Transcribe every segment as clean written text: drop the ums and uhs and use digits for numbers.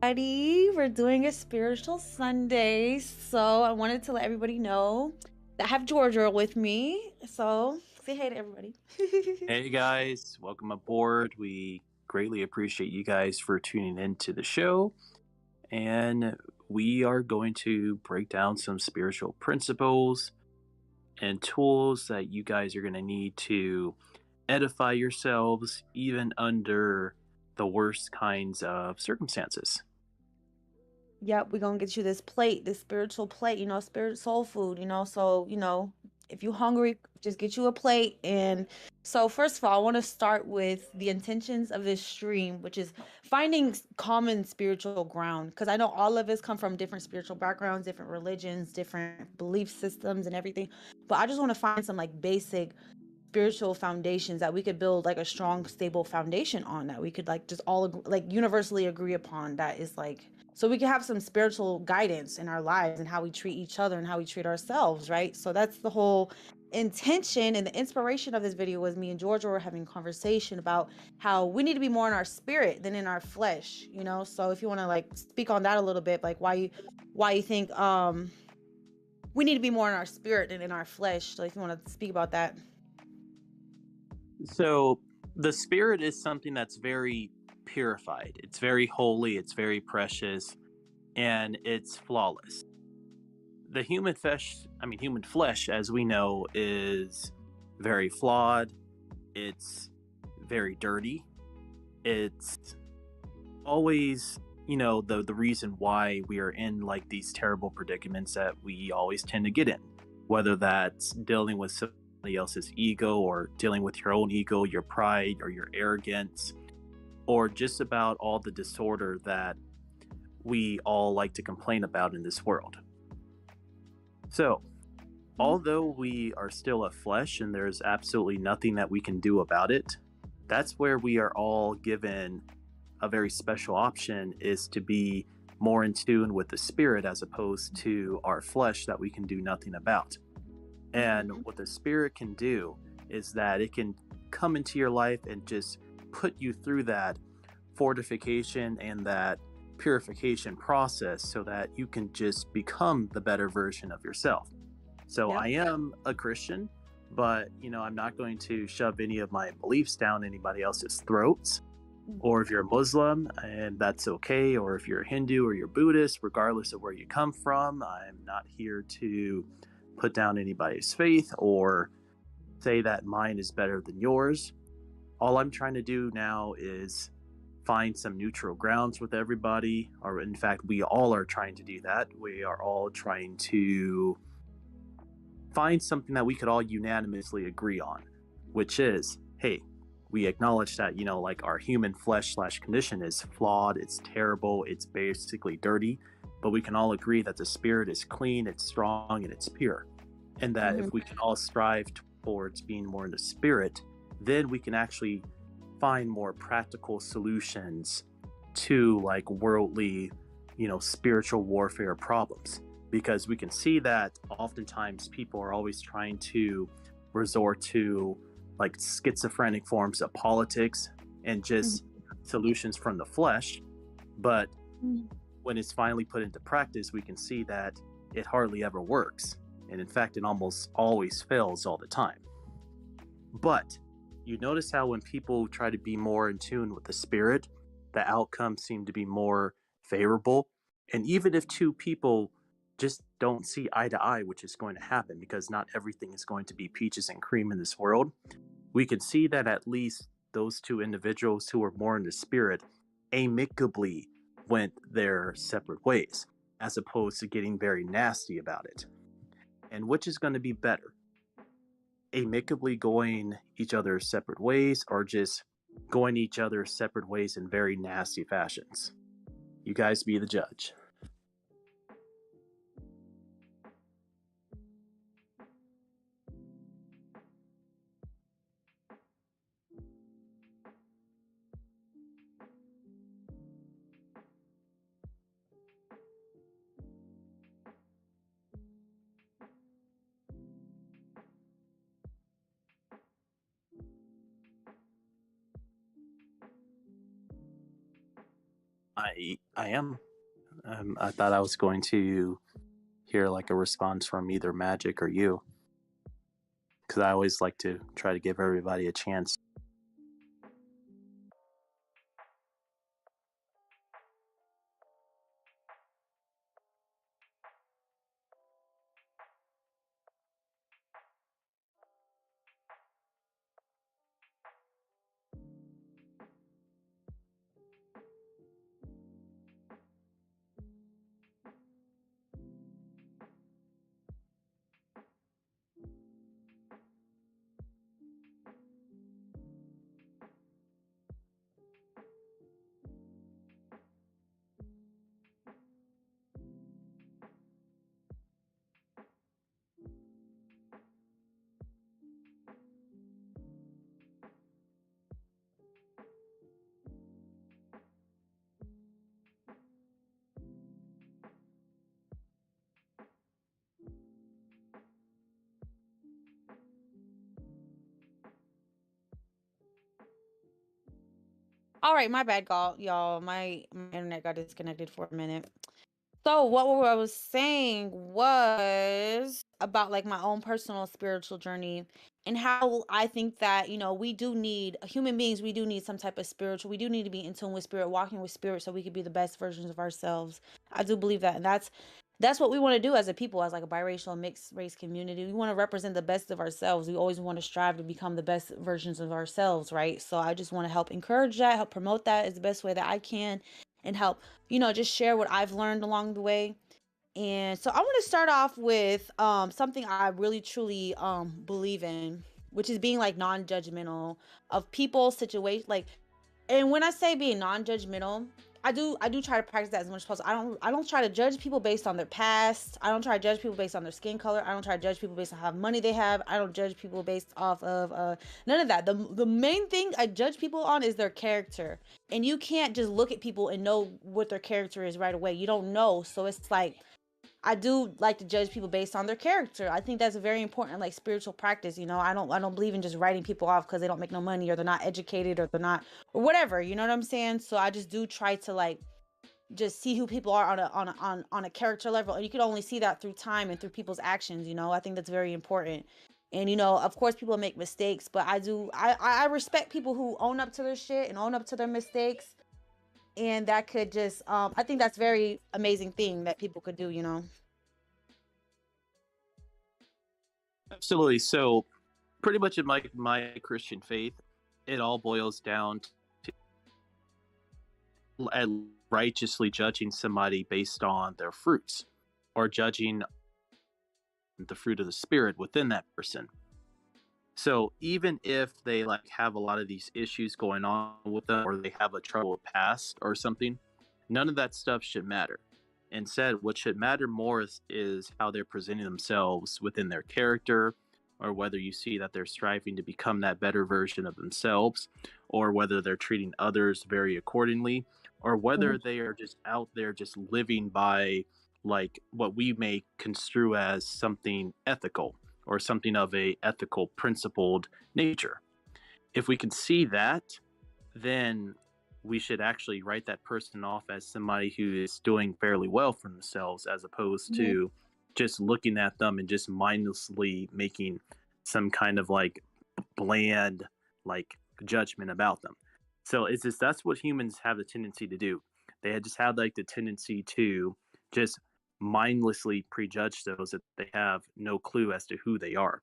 everybody. We're doing a spiritual Sunday. So I wanted to let everybody know that I have Georgia with me. So say hey to everybody. Hey guys, welcome aboard. We greatly appreciate you guys for tuning in to the show. And we are going to break down some spiritual principles and tools that you guys are going to need to edify yourselves, even under the worst kinds of circumstances. Yep, we're gonna get you this plate, this spiritual plate, spirit soul food, So, if you're hungry, just get you a plate. And so first of all, I want to start with the intentions of this stream, which is finding common spiritual ground. Because I know all of us come from different spiritual backgrounds, different religions, different belief systems and everything. But I just want to find some like basic spiritual foundations that we could build like a strong, stable foundation on, that we could like just all like universally agree upon, that is like, so we can have some spiritual guidance in our lives and how we treat each other and how we treat ourselves, right? So that's the whole intention and the inspiration of this video. Was me and Georgia were having conversation about how we need to be more in our spirit than in our flesh. So if you want to like speak on that a little bit, like why you think we need to be more in our spirit than in our flesh. So if you want to speak about that. So, the spirit is something that's very purified, it's very holy, it's very precious, and it's flawless. The human flesh, as we know, is very flawed. It's very dirty. It's always, the reason why we are in like these terrible predicaments that we always tend to get in, whether that's dealing with somebody else's ego or dealing with your own ego, your pride, or your arrogance, or just about all the disorder that we all like to complain about in this world. So, although we are still a flesh and there's absolutely nothing that we can do about it, that's where we are all given a very special option, is to be more in tune with the spirit as opposed to our flesh that we can do nothing about. And what the spirit can do is that it can come into your life and just put you through that fortification and that purification process so that you can just become the better version of yourself. So Yep. I am a Christian, but I'm not going to shove any of my beliefs down anybody else's throats. Or if you're a Muslim, and that's okay, or if you're a Hindu or you're Buddhist, regardless of where you come from, I'm not here to put down anybody's faith or say that mine is better than yours. All I'm trying to do now is find some neutral grounds with everybody, or in fact, we all are trying to do that. We are all trying to find something that we could all unanimously agree on, which is, hey, we acknowledge that, like our human flesh slash condition is flawed, it's terrible, it's basically dirty, but we can all agree that the spirit is clean, it's strong, and it's pure. And that Mhm. if we can all strive towards being more in the spirit, then we can actually find more practical solutions to like worldly, spiritual warfare problems. Because we can see that oftentimes people are always trying to resort to like schizophrenic forms of politics and just solutions from the flesh. But Mhm. when it's finally put into practice, we can see that it hardly ever works. And in fact, it almost always fails all the time. But you notice how when people try to be more in tune with the spirit, the outcomes seem to be more favorable. And even if two people just don't see eye to eye, which is going to happen because not everything is going to be peaches and cream in this world, we can see that at least those two individuals who are more in the spirit amicably went their separate ways, as opposed to getting very nasty about it. And which is going to be better? Amicably going each other's separate ways, or just going each other's separate ways in very nasty fashions? You guys be the judge. I am. I thought I was going to hear like a response from either Magic or you, because I always like to try to give everybody a chance. All right, my bad, y'all. My internet got disconnected for a minute. So what I was saying was about like my own personal spiritual journey and how I think that, we do need human beings, we do need some type of spiritual, we do need to be in tune with spirit, walking with spirit so we could be the best versions of ourselves. I do believe that. And that's what we want to do as a people, as like a biracial mixed race community. We want to represent the best of ourselves. We always want to strive to become the best versions of ourselves, right? So I just want to help encourage that, help promote that is the best way that I can, and help, just share what I've learned along the way. And so I want to start off with something I really truly believe in, which is being like non-judgmental of people, situation, like, and when I say being non-judgmental, I do try to practice that as much as possible. I don't try to judge people based on their past. I don't try to judge people based on their skin color. I don't try to judge people based on how much money they have. I don't judge people based off of none of that. The main thing I judge people on is their character. And you can't just look at people and know what their character is right away. You don't know. So it's like I do like to judge people based on their character. I think that's a very important like spiritual practice. I don't believe in just writing people off because they don't make no money or they're not educated or they're not or whatever. You know what I'm saying? So I just do try to like just see who people are on a character level, and you can only see that through time and through people's actions. I think that's very important. And of course people make mistakes, but I respect people who own up to their shit and own up to their mistakes, and that could just I think that's very amazing thing that people could do. Absolutely. So, pretty much in my Christian faith, it all boils down to righteously judging somebody based on their fruits, or judging the fruit of the spirit within that person. So even if they like have a lot of these issues going on with them, or they have a troubled past or something, none of that stuff should matter. Instead, what should matter more is how they're presenting themselves within their character, or whether you see that they're striving to become that better version of themselves, or whether they're treating others very accordingly, or whether they are just out there just living by like what we may construe as something ethical, or something of a ethical principled nature. If we can see that, then we should actually write that person off as somebody who is doing fairly well for themselves, as opposed Mhm. to just looking at them and just mindlessly making some kind of like bland like judgment about them. So it's just that's what humans have the tendency to do. They just have like the tendency to just mindlessly prejudge those that they have no clue as to who they are.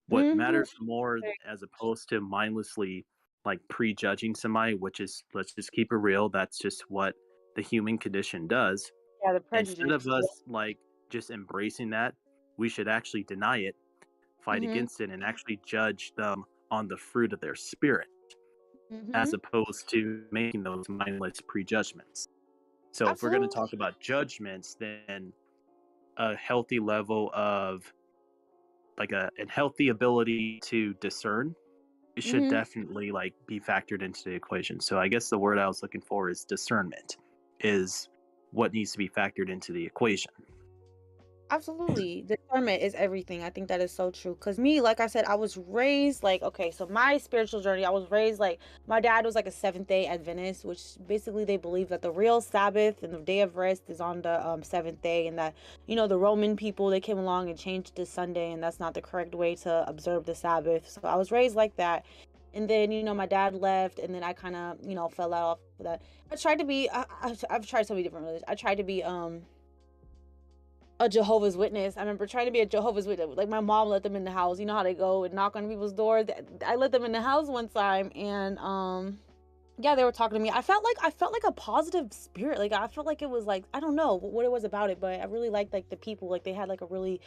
What Mhm. matters more, as opposed to mindlessly like prejudging somebody, which is, let's just keep it real, that's just what the human condition does. Yeah, the Instead prejudice. of us like just embracing that, we should actually deny it, fight Mhm. against it, and actually judge them on the fruit of their spirit, as Mhm. opposed to making those mindless prejudgments. So if we're going to Absolutely. talk about judgments, then a healthy level of like a healthy ability to discern, it should Mhm. definitely like be factored into the equation. So I guess the word I was looking for is discernment, is what needs to be factored into the equation. Absolutely. Discernment is everything. I think that is so true. Cause me, like I said, I was raised like, okay, so my spiritual journey, I was raised like my dad was like a Seventh-day Adventist, which basically they believe that the real Sabbath and the day of rest is on the seventh day, and that, the Roman people they came along and changed to Sunday, and that's not the correct way to observe the Sabbath. So I was raised like that. And then, my dad left, and then I kind of, fell out of that. I tried to be I've tried so many different religions. I tried to be a Jehovah's Witness. I remember trying to be a Jehovah's Witness. Like my mom let them in the house. You know how they go and knock on people's doors. I let them in the house one time, and yeah, they were talking to me. I felt like a positive spirit. Like I felt like it was like, I don't know what it was about it, but I really liked like the people. Like they had like a really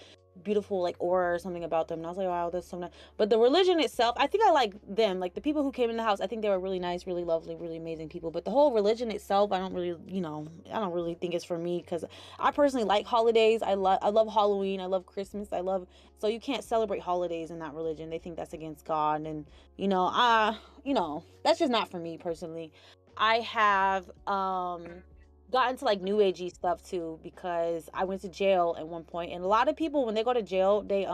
beautiful like aura or something about them. And I was like, wow, that's so nice. But the religion itself, I think I like them. Like the people who came in the house, I think they were really nice, really lovely, really amazing people. But the whole religion itself, I don't really, I don't really think it's for me, because I personally like holidays. I love Halloween. I love Christmas. So you can't celebrate holidays in that religion. They think that's against God, and that's just not for me personally. I have got into like new agey stuff too, because I went to jail at one point, and a lot of people when they go to jail, they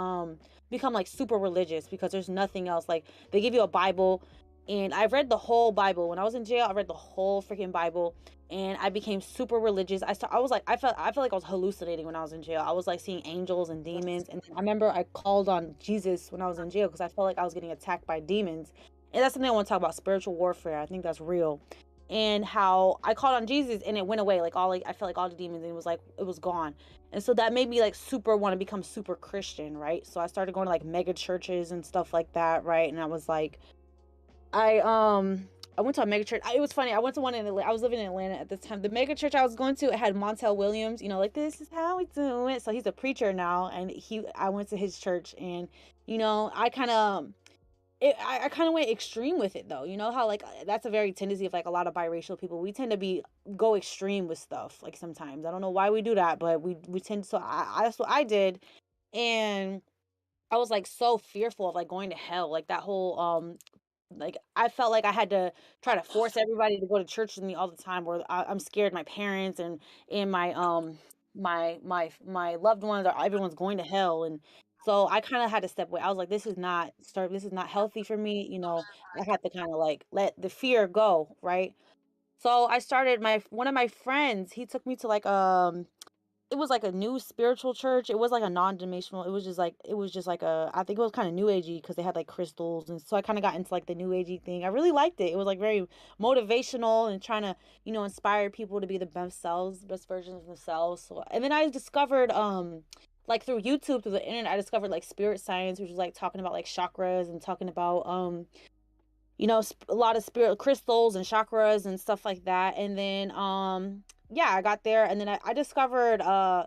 become like super religious because there's nothing else. Like they give you a Bible, and I read the whole Bible when I was in jail. I read the whole freaking Bible, and I became super religious. I was like, I felt like I was hallucinating when I was in jail. I was like seeing angels and demons, and I remember I called on Jesus when I was in jail because I felt like I was getting attacked by demons. And that's something I want to talk about, spiritual warfare. I think that's real. And how I called on Jesus and it went away. Like I felt like all the demons, and it was gone. And so that made me like super want to become super Christian, right? So I started going to like mega churches and stuff like that, right? And I was like, I went to a mega church. It was funny. I went to one in Atlanta. I was living in Atlanta at this time. The mega church I was going to, it had Montel Williams. Like this is how we do it. So he's a preacher now, and I went to his church, and I kind of I kind of went extreme with it though. You know how like that's a very tendency of like a lot of biracial people. We tend to go extreme with stuff. Like sometimes I don't know why we do that, but we tend to. So that's what I did, and I was like so fearful of like going to hell. Like that whole like I felt like I had to try to force everybody to go to church with me all the time, where I'm scared my parents and my loved ones or everyone's going to hell. And so I kind of had to step away. I was like, this is not healthy for me. I had to kind of like let the fear go, right? So I started my one of my friends, he took me to like it was like a new spiritual church. It was like a non-denominational. It was just like I think it was kind of new agey because they had like crystals, and so I kind of got into like the new agey thing. I really liked it. It was like very motivational and trying to, inspire people to be the best selves, best versions of themselves. So, and then I discovered like through YouTube, through the internet, I discovered like spirit science, which was like talking about like chakras and talking about a lot of spirit crystals and chakras and stuff like that. And then yeah, I got there, and then I discovered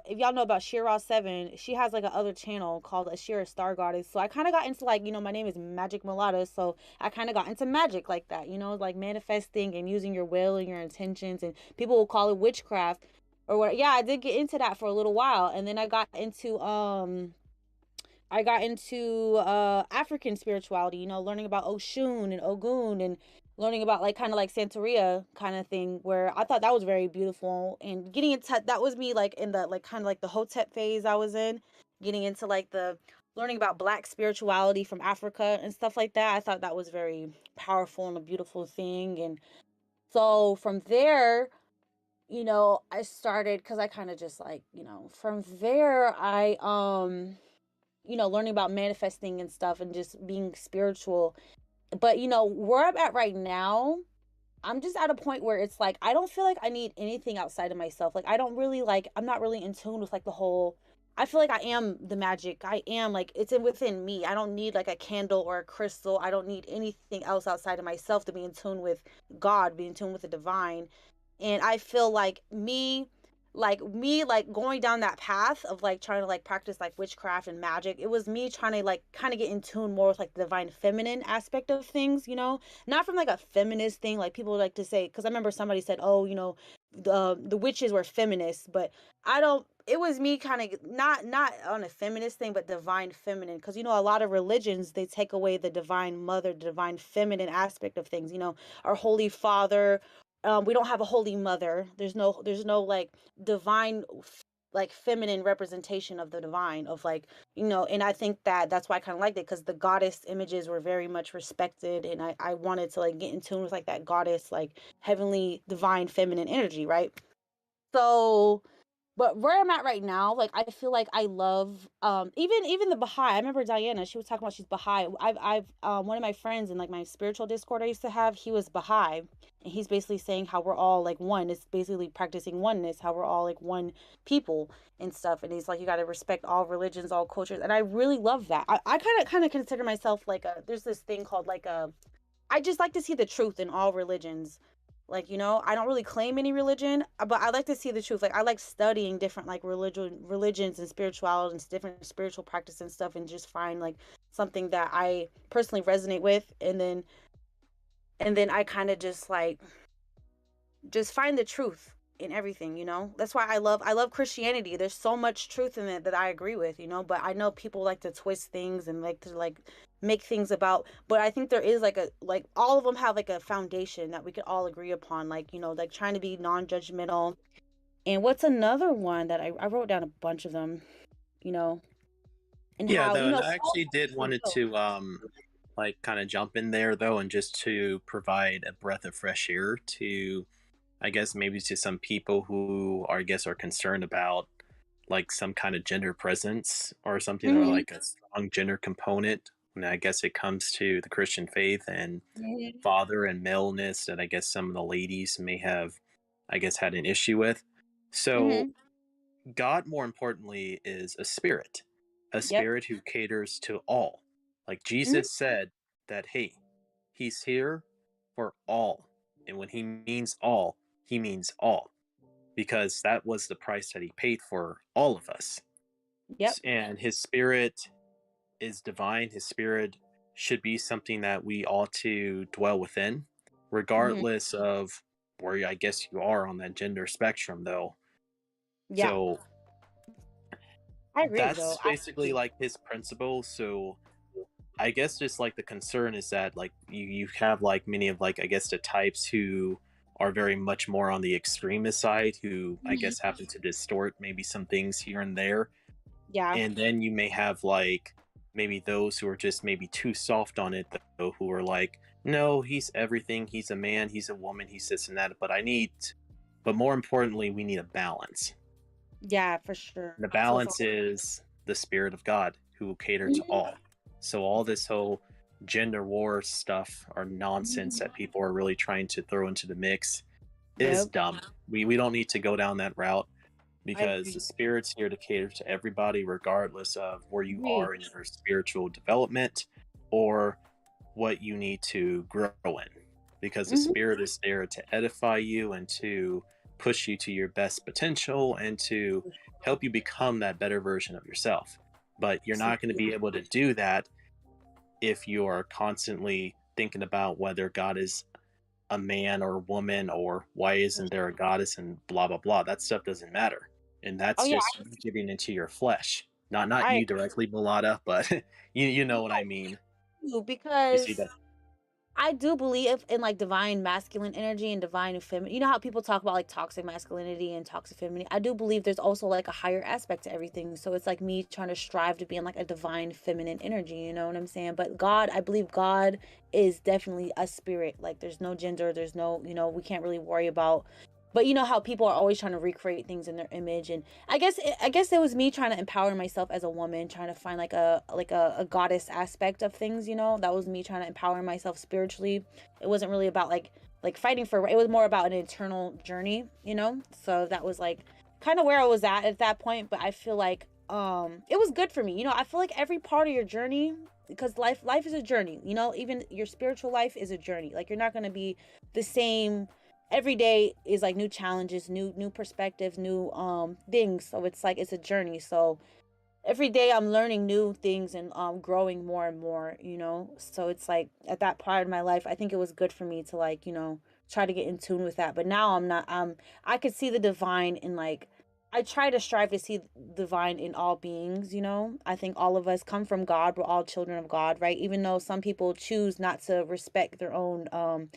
if y'all know about Shira 7, she has like a other channel called Ashira Star Goddess. So I kind of got into like, my name is Magic Mulata, so I kind of got into magic like that, like manifesting and using your will and your intentions, and people will call it witchcraft or what. Yeah, I did get into that for a little while, and then I got into African spirituality, learning about Oshun and Ogun, and learning about like kind of like Santeria kind of thing, where I thought that was very beautiful. And getting into that was me like in the like kind of like the Hotep phase I was in, getting into like the learning about black spirituality from Africa and stuff like that. I thought that was very powerful and a beautiful thing. And so from there, I started because I kind of just like, from there learning about manifesting and stuff and just being spiritual. But where I'm at right now, I'm just at a point where it's like I don't feel like I need anything outside of myself. Like I don't really like I'm not really in tune with like the whole I feel like I am the magic. I am like it's within me. I don't need like a candle or a crystal. I don't need anything else outside of myself to be in tune with God, be in tune with the divine. And I feel like going down that path of like trying to like practice like witchcraft and magic, it was me trying to like kind of get in tune more with like the divine feminine aspect of things, not from like a feminist thing like people like to say, because I remember somebody said, oh, the witches were feminists, but I don't it was me kind of not on a feminist thing, but divine feminine, because a lot of religions they take away the divine mother, the divine feminine aspect of things, our holy father. We don't have a holy mother. There's no like divine like feminine representation of the divine, of like, and I think that that's why I kind of liked it, because the goddess images were very much respected, and I wanted to like get in tune with like that goddess, like heavenly divine feminine energy, right? So, but where I'm at right now, like I feel like I love even the Baha'i. I remember Diana, she was talking about she's Baha'i. I've one of my friends in like my spiritual Discord I used to have, he was Baha'i, and he's basically saying how we're all like one. It's basically practicing oneness, how we're all like one people and stuff. And he's like, you got to respect all religions, all cultures, and I really love that. I kind of consider myself like a, there's this thing called like a, I just like to see the truth in all religions. Like, I don't really claim any religion, but I like to see the truth. Like, I like studying different like religions and spirituality and different spiritual practice and stuff, and just find like something that I personally resonate with, and then I kind of just like just find the truth in everything. That's why I love Christianity. There's so much truth in it that I agree with. But I know people like to twist things and like to like make things about, but I think there is like a, like all of them have like a foundation that we could all agree upon, like like trying to be non-judgmental. And what's another one that I wrote down a bunch of them, you know and Yeah, how though, and I all actually did is wanted real. to like kind of jump in there though, and just to provide a breath of fresh air to, I guess, maybe to some people who are, I guess, are concerned about like some kind of gender presence or something, or Mhm. like a strong gender component. And I guess it comes to the Christian faith and Mhm. father and maleness that I guess some of the ladies may have, I guess, had an issue with. So Mhm. God, more importantly, is a Yep. spirit who caters to all. Like Mhm. Jesus said that, hey, he's here for all. And when he means all, he means all, because that was the price that he paid for all of us. Yep. And his spirit is divine. His spirit should be something that we ought to dwell within, Mhm. regardless of where I guess you are on that gender spectrum, though. Yeah, So I agree though. that's I basically agree. like his principle. So I guess just like the concern is that like you have like many of like I guess the types who are very much more on the extremist side, who I Mhm. guess happen to distort maybe some things here and there. Yeah. And then you may have like maybe those who are just maybe too soft on it, though, who are like, no, he's everything, he's a man, he's a woman, he's this and that, but more importantly, we need a balance. Yeah, for sure. And the So for balance is the spirit of God who will cater to Mhm. all. So all this whole gender war stuff or nonsense Mhm. that people are really trying to throw into the mix is Yep. dumb. We don't need to go down that route, I because the agree. spirit's here to cater to everybody, regardless of where you Agree. are in your spiritual development or what you need to grow in. Because the Mhm. spirit is there to edify you and to push you to your best potential and to help you become that better version of yourself. But you're not going to be Absolutely. able to do that if you are constantly thinking about whether God is a man or a woman, or why isn't there a goddess, and blah blah blah. That stuff doesn't matter, and Oh that's yeah, just getting into your flesh. Not I you directly, Mulata, but you know what I no, mean. You see because that? I do believe in like divine masculine energy and divine feminine. You know how people talk about like toxic masculinity and toxic femininity? I do believe there's also like a higher aspect to everything. So it's like me trying to strive to be in like a divine feminine energy, you know what I'm saying? But God, I believe God is definitely a spirit. Like there's no gender, there's no, we can't really worry about. But you know how people are always trying to recreate things in their image, and I guess it was me trying to empower myself as a woman, trying to find like a goddess aspect of things. That was me trying to empower myself spiritually. It wasn't really about like fighting for, it was more about an internal journey. So that was like kind of where I was at that point. But I feel like it was good for me. I feel like every part of your journey, because life is a journey. Even your spiritual life is a journey. Like you're not going to be the same every day. Is like new challenges, new perspectives, new things. So it's like it's a journey. So every day I'm learning new things and growing more and more. So it's like at that part of my life, I think it was good for me to like try to get in tune with that. But now I'm not. I could see the divine in like I try to strive to see divine in all beings, you know? I think all of us come from God. We're all children of God, right? Even though some people choose not to respect their own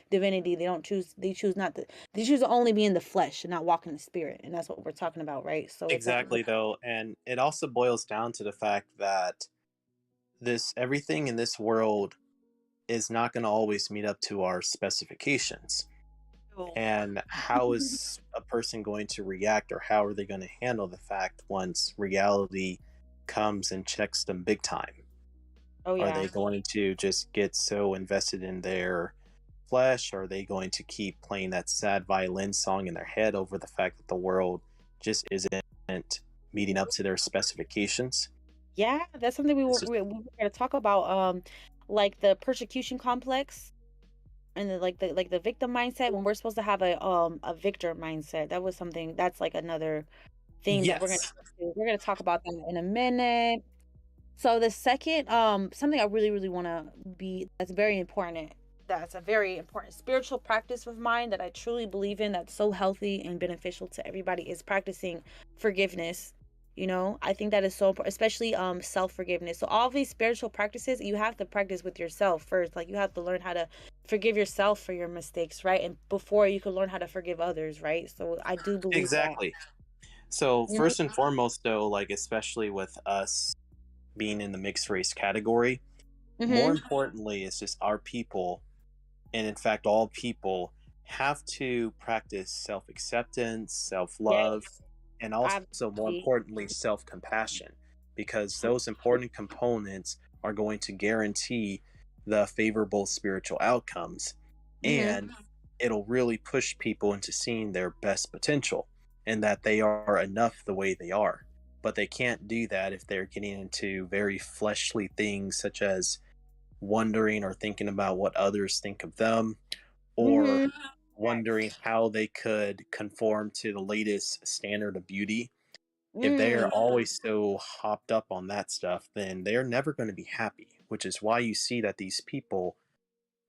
divinity, they choose not to they choose to only be in the flesh and not walk in the spirit. And that's what we're talking about, right? So it's like Exactly, though, and it also boils down to the fact that this everything in this world is not going to always meet up to our specifications. oh And how is a person going to react, or how are they going to handle the fact once reality comes and checks them big time? Are yeah. they going to just get so invested in their flesh? Are they going to keep playing that sad violin song in their head over the fact that the world just isn't meeting up to their specifications? Yeah, that's something It's just, we were gonna talk about, like the persecution complex and the victim mindset when we're supposed to have a victor mindset. That was something that's like another thing that yes. we're gonna talk about that in a minute. So the second, something I really, really want to be that's very important. That's a very important spiritual practice of mine that I truly believe in. That's so healthy and beneficial to everybody is practicing forgiveness. You know, I think that is so important, especially self forgiveness. So all these spiritual practices, you have to practice with yourself first. Like you have to learn how to forgive yourself for your mistakes, right? And before you can learn how to forgive others, right? So I do believe that. Exactly. So You know? first and foremost, though, like especially with us being in the mixed race category, more Mm-hmm. importantly, is just our people, and in fact, all people have to practice self acceptance, self love, Yes. and I also, more importantly, self compassion, because those important components are going to guarantee the favorable spiritual outcomes. mm-hmm. And it'll really push people into seeing their best potential and that they are enough the way they are. But they can't do that if they're getting into very fleshly things, such as wondering or thinking about what others think of them, or Mm-hmm. wondering how they could conform to the latest standard of beauty. If they're Mm, always so hopped up on that stuff, then they're never going to be happy, which is why you see that these people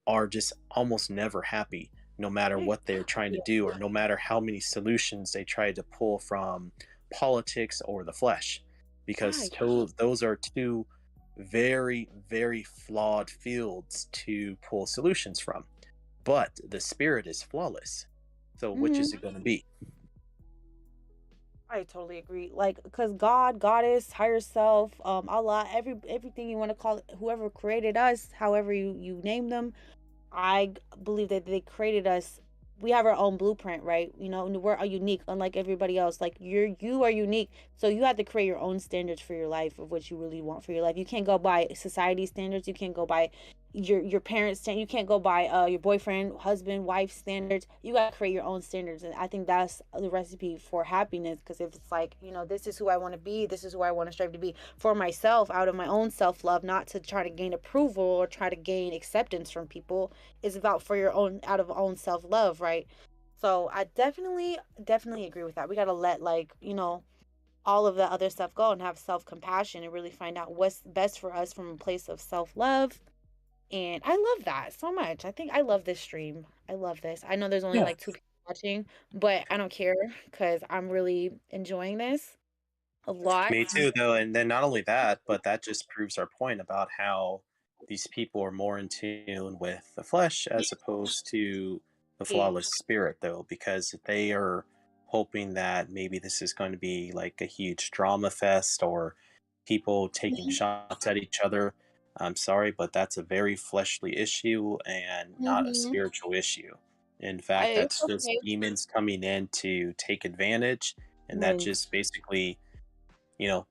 are just almost never happy, no matter I what they're trying to do, or no matter how many solutions they try to pull from politics or the flesh, because I those are two very, very flawed fields to pull solutions from. But the spirit is flawless. So, which is mhm. it going to be? I totally agree. Like, cause God, Goddess, higher self, Allah, everything you want to call it, whoever created us, however you name them, believe that they created us. We have our own blueprint, right? You know, and we're unique, unlike everybody else. Like you are unique, so you have to create your own standards for your life of what you really want for your life. You can't go by society standards. You can't go by your parents' standards. You can't go by your boyfriend, husband, wife standards. You gotta create your own standards, and I think that's the recipe for happiness. Because if it's like, you know, this is who I want to be, this is who I want to strive to be for myself, out of my own self love, not to try to gain approval or try to gain acceptance from people, is about for your own out of own self-love, right? So I definitely agree with that. We got to let, like, you know, all of the other stuff go and have self-compassion and really find out what's best for us from a place of self-love. And I love that so much. I think I love this stream. I love this. I know there's only Yeah. like two people watching, but I don't care because I'm really enjoying this a lot. Me too, though. And then not only that, but that just proves our point about how these people are more in tune with the flesh as opposed to the flawless spirit, though, because they are hoping that maybe this is going to be like a huge drama fest or people taking shots at each other. I'm sorry, but that's a very fleshly issue and not a Mm-hmm. spiritual issue. In fact, It's that's just okay. demons coming in to take advantage, and that Right. just basically,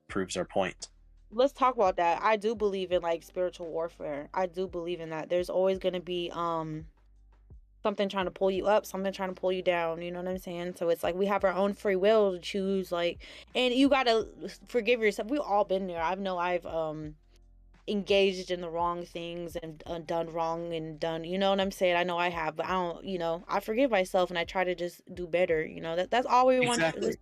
proves our point. Let's talk about that. I do believe in like spiritual warfare. I do believe in that. There's always going to be something trying to pull you up, something trying to pull you down, you know what I'm saying? So it's like we have our own free will to choose, like, and you got to forgive yourself. We've all been there. I've engaged in the wrong things and done wrong and done, you know what I'm saying? I know I have, but I don't, you know, I forgive myself and I try to just do better, you know. That's all we want Exactly.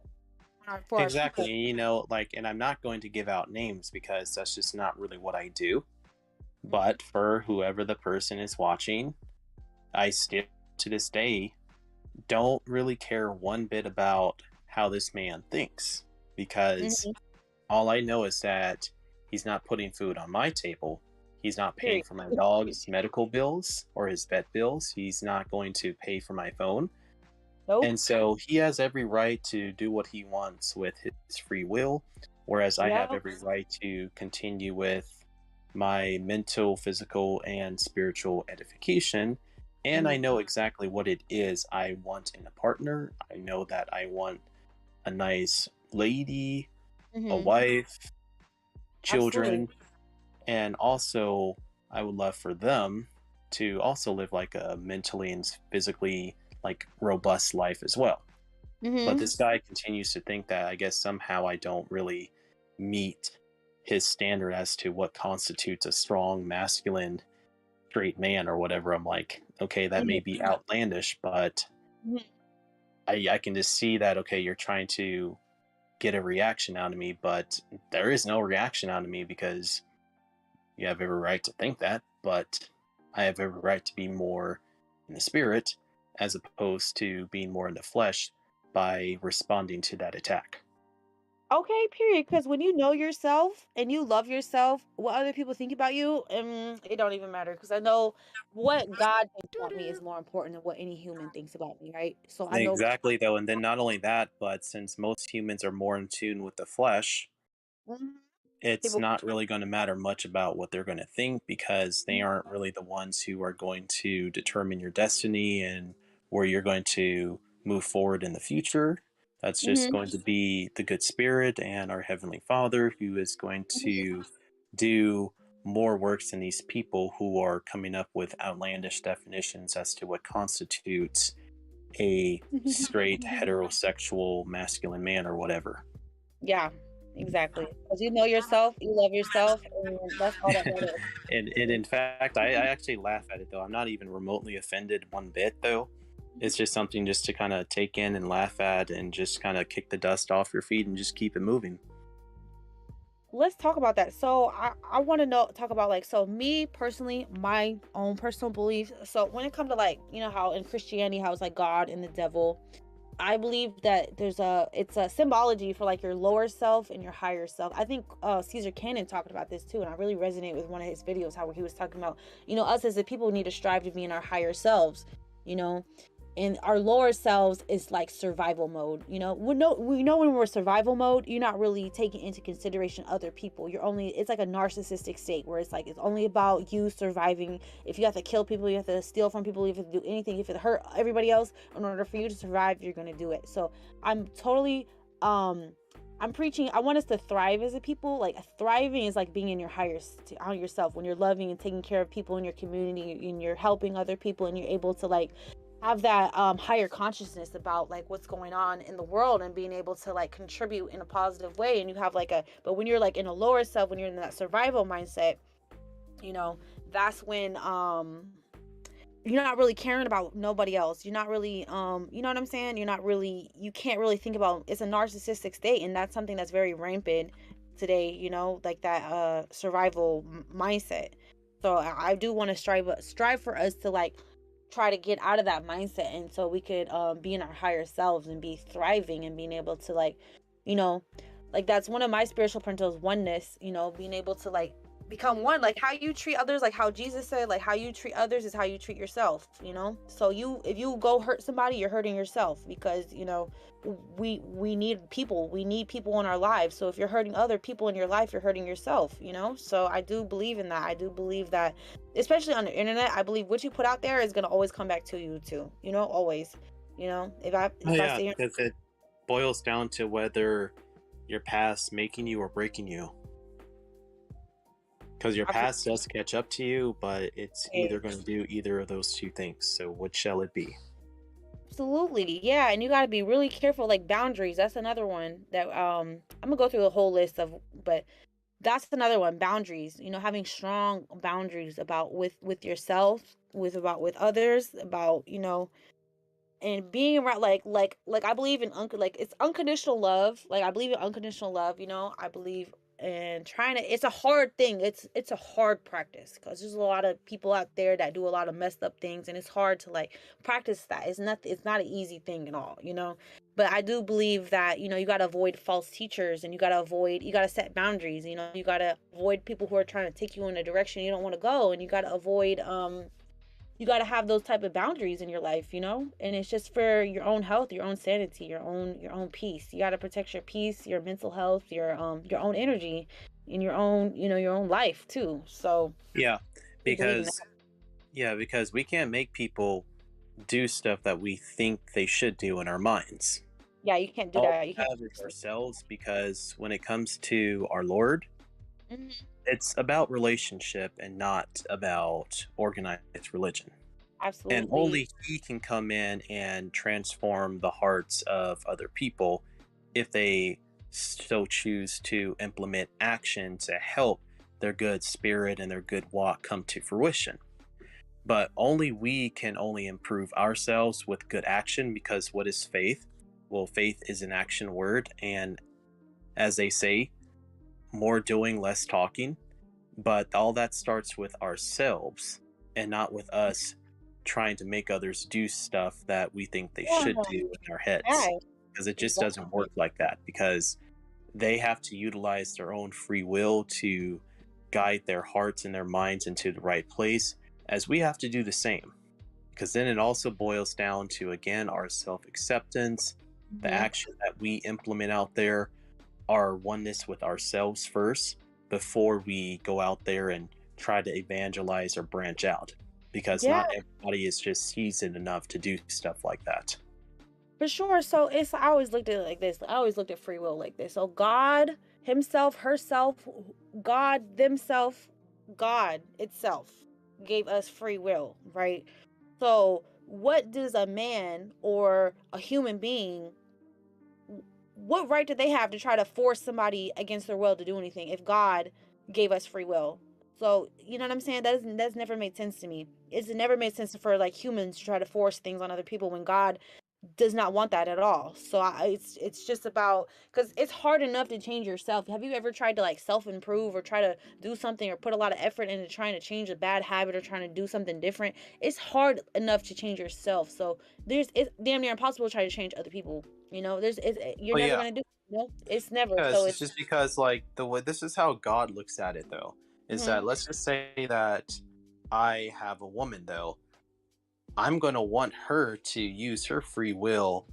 for our Exactly. people. Like, and I'm not going to give out names because that's just not really what I do. Mhm. But for whoever the person is watching, I still to this day don't really care one bit about how this man thinks, because Hmm. all I know is that he's not putting food on my table. He's not paying Period. for my dog's medical bills or his vet bills. He's not going to pay for my phone. Nope. And so he has every right to do what he wants with his free will, whereas I have Yep. every right to continue with my mental, physical, and spiritual edification. And I Hmm. know exactly what it is I want in a partner. I know that I want a nice lady, a Hmm. wife, Absolutely. children, and also I would love for them to also live like a mentally and physically like robust life as well. But Hmm. this guy continues to think that I guess somehow I don't really meet his standard as to what constitutes a strong, masculine, straight man or whatever. I'm like, okay, that may Hmm. be outlandish, but I can just see that, okay, you're trying to get a reaction out of me, but there is no reaction out of me because you have every right to think that, but I have every right to be more in the spirit as opposed to being more in the flesh by responding to that attack. Okay, period. Because when you know yourself and you love yourself, what other people think about you, it don't even matter. Because I know what God thinks about me is more important than what any human thinks about me, right? So I know. Exactly, though. And then not only that, but since most humans are more in tune with the flesh, Mhm. it's People. not really going to matter much about what they're going to think because they aren't really the ones who are going to determine your destiny and where you're going to move forward in the future. That's just Mhm. going to be the good spirit and our heavenly Father who is going to do more works than these people who are coming up with outlandish definitions as to what constitutes a straight heterosexual masculine man or whatever. Yeah, exactly. Because you know yourself, you love yourself, and that's all that matters. And in fact, I actually laugh at it though. I'm not even remotely offended one bit though. It's just something just to kind of take in and laugh at and just kind of kick the dust off your feet and just keep it moving. Let's talk about that. So I want to talk about like so me personally, my own personal beliefs. So when it comes to like how in Christianity how it's like God and the devil, I believe that it's a symbology for like your lower self and your higher self. I think Caesar Cannon talked about this too, and I really resonate with one of his videos how he was talking about us as the people need to strive to be in our higher selves, you know, and our lower selves is like survival mode. We know when we're survival mode, you're not really taking into consideration other people. It's like a narcissistic state where it's like it's only about you surviving. If you have to kill people, you have to steal from people, you have to do anything, you have to hurt everybody else in order for you to survive, you're going to do it. So I'm totally um I'm preaching. I want us to thrive as a people. Like thriving is like being in your on yourself when you're loving and taking care of people in your community and you're helping other people and you're able to like have that higher consciousness about like what's going on in the world and being able to like contribute in a positive way. And you have like a but when you're like in a lower self, when you're in that survival mindset, you know that's when you're not really caring about nobody else. You're not really you know what I'm saying, you can't really think about. It's a narcissistic state, and that's something that's very rampant today, like that survival mindset. So I do want to strive for us to like try to get out of that mindset, and so we could be in our higher selves and be thriving and being able to like you know like that's one of my spiritual principles, oneness, being able to like become one. Like how you treat others, like how Jesus said, like how you treat others is how you treat yourself. So if you go hurt somebody, you're hurting yourself, because we need people in our lives. So if you're hurting other people in your life, you're hurting yourself. So I do believe in that. I do believe that, especially on the internet, I believe what you put out there is going to always come back to you too, always. Oh If I yeah, say because it boils down to whether your past making you or breaking you. Because your past does catch up to you, but it's either going to do either of those two things. So what shall it be? absolutely. Yeah, and you got to be really careful, like boundaries. That's another one that I'm going to go through the whole list of, but that's another one, boundaries. Having strong boundaries about with yourself, with others, about, and being around like I believe in like it's unconditional love. Like I believe in unconditional love, I believe in trying to it's a hard thing. It's a hard practice because there's a lot of people out there that do a lot of messed up things, and it's hard to like practice that. It's not an easy thing at all, But I do believe that, you got to avoid false teachers, and you got to set boundaries. You got to avoid people who are trying to take you in a direction you don't want to go. And you got to avoid, you got to have those type of boundaries in your life, and it's just for your own health, your own sanity, your own peace. You got to protect your peace, your mental health, your own energy, and your own life too. So Yeah, I believe in that. because because we can't make people do stuff that we think they should do in our minds. Yeah, you can't do All that. You we can't. have is ourselves, because when it comes to our Lord, Mhm. it's about relationship and not about organized religion. And Absolutely. only He can come in and transform the hearts of other people if they so choose to implement action to help their good spirit and their good walk come to fruition. But only we can only improve ourselves with good action, because what is faith? Well, faith is an action word, and as they say, more doing, less talking. But all that starts with ourselves, and not with us trying to make others do stuff that we think they Yeah. should do in our heads. Right. Because it just doesn't Exactly. work like that, because they have to utilize their own free will to guide their hearts and their minds into the right place, as we have to do the same. Because then it also boils down to, again, our self acceptance, the Hmm. action that we implement out there, our oneness with ourselves first before we go out there and try to evangelize or branch out. Because Yeah, not everybody is just seasoned enough to do stuff like that. for sure. So I always looked at it like this. I always looked at free will like this. So God Himself, herself, God themself, God itself gave us free will, right? So what does a man or a human being, what right do they have to try to force somebody against their will to do anything if God gave us free will? So you know what I'm saying? That's never made sense to me. It's never made sense for like humans to try to force things on other people when God does not want that at all. So it's just about, because it's hard enough to change yourself. Have you ever tried to like self improve or try to do something or put a lot of effort into trying to change a bad habit or trying to do something different? It's hard enough to change yourself. So it's damn near impossible to try to change other people. You're Oh never yeah, gonna do it, it's never. yeah. So It's it's just because, like, the way this is how God looks at it, though, is mhm, that, let's just say that I have a woman, though, I'm going to want her to use her free will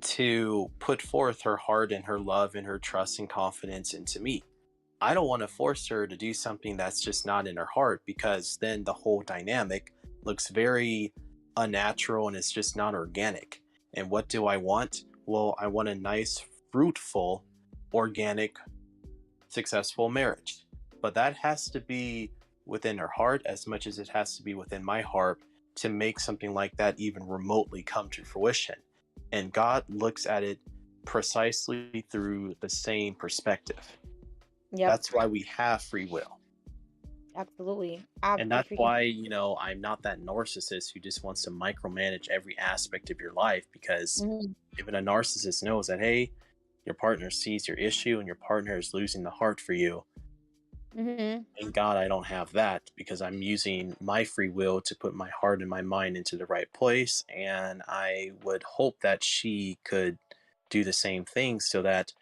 to put forth her heart and her love and her trust and confidence into me. I don't want to force her to do something that's just not in her heart, because then the whole dynamic looks very unnatural and it's just not organic. And what do I want? Well, I want a nice, fruitful, organic, successful marriage. But that has to be within her heart as much as it has to be within my heart to make something like that even remotely come to fruition. And God looks at it precisely through the same perspective. yep, That's why we have free will. absolutely, And that's why, I'm not that narcissist who just wants to micromanage every aspect of your life, because hmm even a narcissist knows that, hey, your partner sees your issue and your partner is losing the heart for you. hmm Thank God I don't have that, because I'm using my free will to put my heart and my mind into the right place. And I would hope that she could do the same thing, so that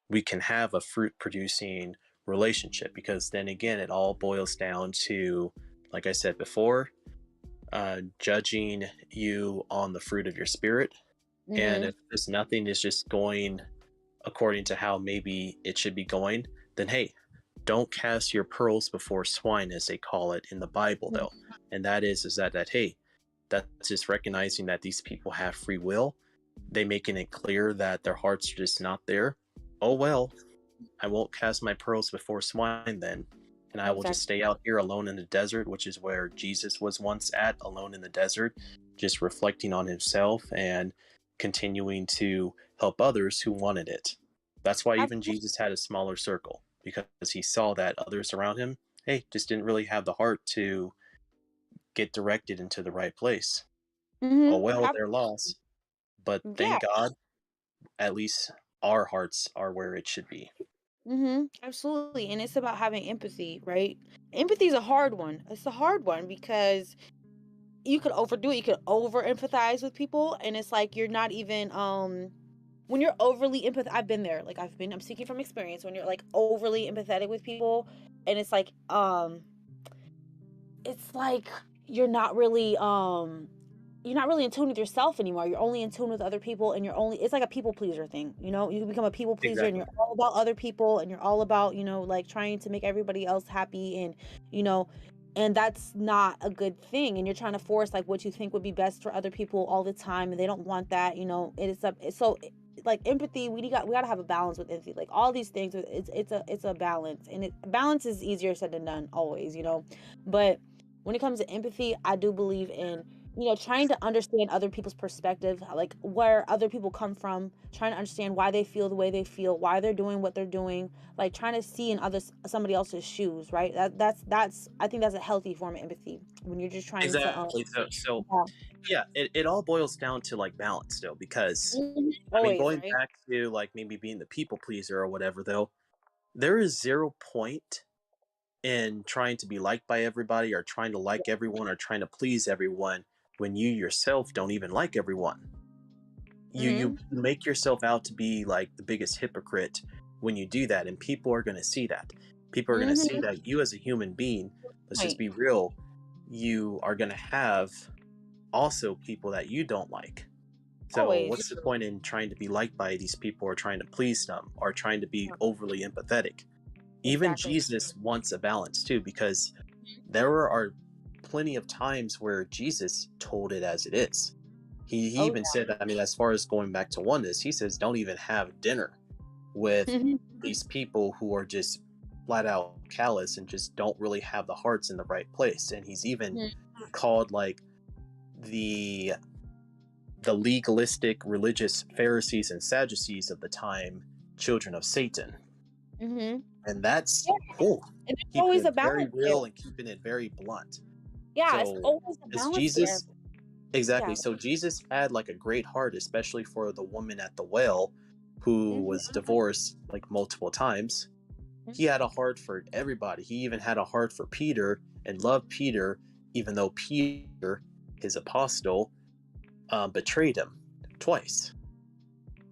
we can have a fruit producing relationship. Because then again, it all boils down to, like I said before, judging you on the fruit of your spirit. And hmm if this nothing is just going according to how maybe it should be going, then hey, don't cast your pearls before swine, as they call it in the Bible, though. And that hey, that's just recognizing that these people have free will. They making it clear that their hearts are just not there. Oh well, I won't cast my pearls before swine then. And I will just exactly. stay out here alone in the desert, which is where Jesus was once at, alone in the desert, just reflecting on himself and continuing to help others who wanted it. That's why even Jesus had a smaller circle, because he saw that others around him, hey, just didn't really have the heart to get directed into the right place. Oh Hmm. well, they're lost. But Yeah. thank God, at least our hearts are where it should be. Absolutely. And it's about having empathy, right? Empathy is a hard one. It's a hard one because you could overdo it. You could over empathize with people, and it's like you're not even when you're overly empathetic, I've been there. Like I'm speaking from experience. When you're like overly empathetic with people, and it's like you're not really in tune with yourself anymore. You're only in tune with other people, and it's like a people pleaser thing, you know? You become a people pleaser, and Exactly. you're all about other people, and you're all about, like trying to make everybody else happy, and you know, and that's not a good thing. And you're trying to force like what you think would be best for other people all the time, and they don't want that, like empathy, we gotta have a balance with empathy. Like all these things, it's a balance, and balance is easier said than done always, but when it comes to empathy, I do believe in, trying to understand other people's perspective, like where other people come from, trying to understand why they feel the way they feel, why they're doing what they're doing, like trying to see in somebody else's shoes, right? That's I think that's a healthy form of empathy when you're just trying to Exactly. So yeah. yeah, it all boils down to like balance though, because I mean, Always, going right? back to like maybe being the people pleaser or whatever though, there is zero point in trying to be liked by everybody or trying to like everyone or trying to please everyone when you yourself don't even like everyone. You Mm-hmm. make yourself out to be like the biggest hypocrite when you do that, and people are going to see that. People are going to see Mm-hmm. that you as a human being, let's just Right. be real, you are going to have also people that you don't like. So Always. what's the point in trying to be liked by these people or trying to please them or trying to be overly empathetic? Even Exactly. Jesus wants a balance too, because there are plenty of times where Jesus told it as it is. He Oh even said, I mean, as far as going back to oneness, he says, don't even have dinner with yeah. these people who are just flat out callous and just don't really have the hearts in the right place. And he's even called like the legalistic religious Pharisees and Sadducees of the time children of Satan. Mm-hmm. And that's Yeah. cool. And there's Keeping always it a very balance there. real and keeping it very blunt. Yeah, it's So always a as balance there. Jesus, exactly. Yeah. So Jesus had like a great heart, especially for the woman at the well who Mm-hmm. was divorced like multiple times. He had a heart for everybody. He even had a heart for Peter and loved Peter, even though Peter, his apostle, betrayed him twice.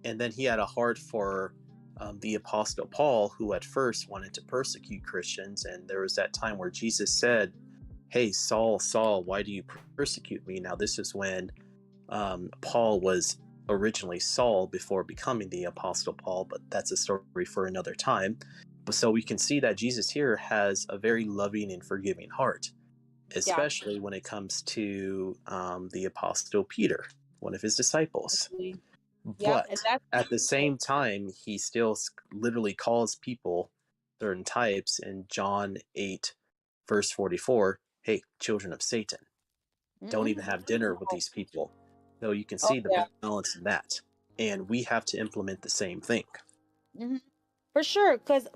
And then he had a heart for the apostle Paul, who at first wanted to persecute Christians. And there was that time where Jesus said, "Hey, Saul, Saul, why do you persecute me?" Now, this is when Paul was originally Saul before becoming the apostle Paul, but that's a story for another time. But so we can see that Jesus here has a very loving and forgiving heart, Yeah. especially when it comes to the apostle Peter, one of his disciples. Absolutely. Yep. And But at the same time, he still literally calls people certain types in John 8, verse 44, hey, children of Satan, don't even mm-hmm. have dinner with these people. So you can Oh see the yeah. balance in that. And we have to implement the same thing. Hmm. For sure, because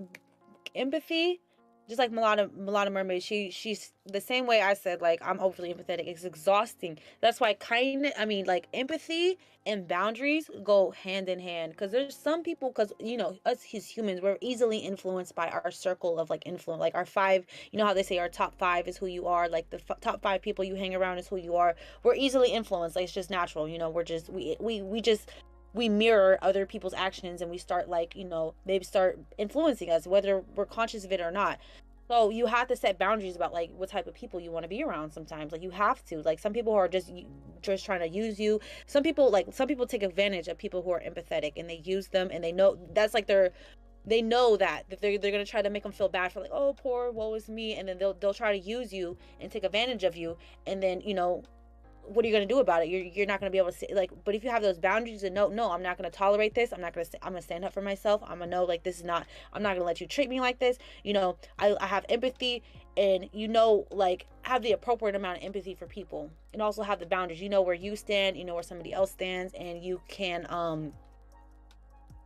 empathy, just like Milana Mermaid, she's the same way I said, like I'm overly empathetic. It's exhausting. That's why like empathy and boundaries go hand in hand. Because there's some people, because us as humans, we're easily influenced by our circle of like influence, like our five. You know how they say our top five is who you are. Like the top five people you hang around is who you are. We're easily influenced. Like it's just natural. We're just we just we mirror other people's actions, and we start like they start influencing us whether we're conscious of it or not. So you have to set boundaries about like what type of people you want to be around. Sometimes like you have to, like some people who are just trying to use you. Some people take advantage of people who are empathetic, and they use them, and they know that's like they know that they're gonna try to make them feel bad for like, oh, poor, woe is me, and then they'll try to use you and take advantage of you, and then what are you going to do about it? You're not going to be able to say, like, but if you have those boundaries and no, I'm not going to tolerate this. I'm going to stand up for myself. I'm going to know, like, this is not, I'm not going to let you treat me like this. I have empathy, and, like, have the appropriate amount of empathy for people, and also have the boundaries. You know where you stand, you know where somebody else stands, and you can,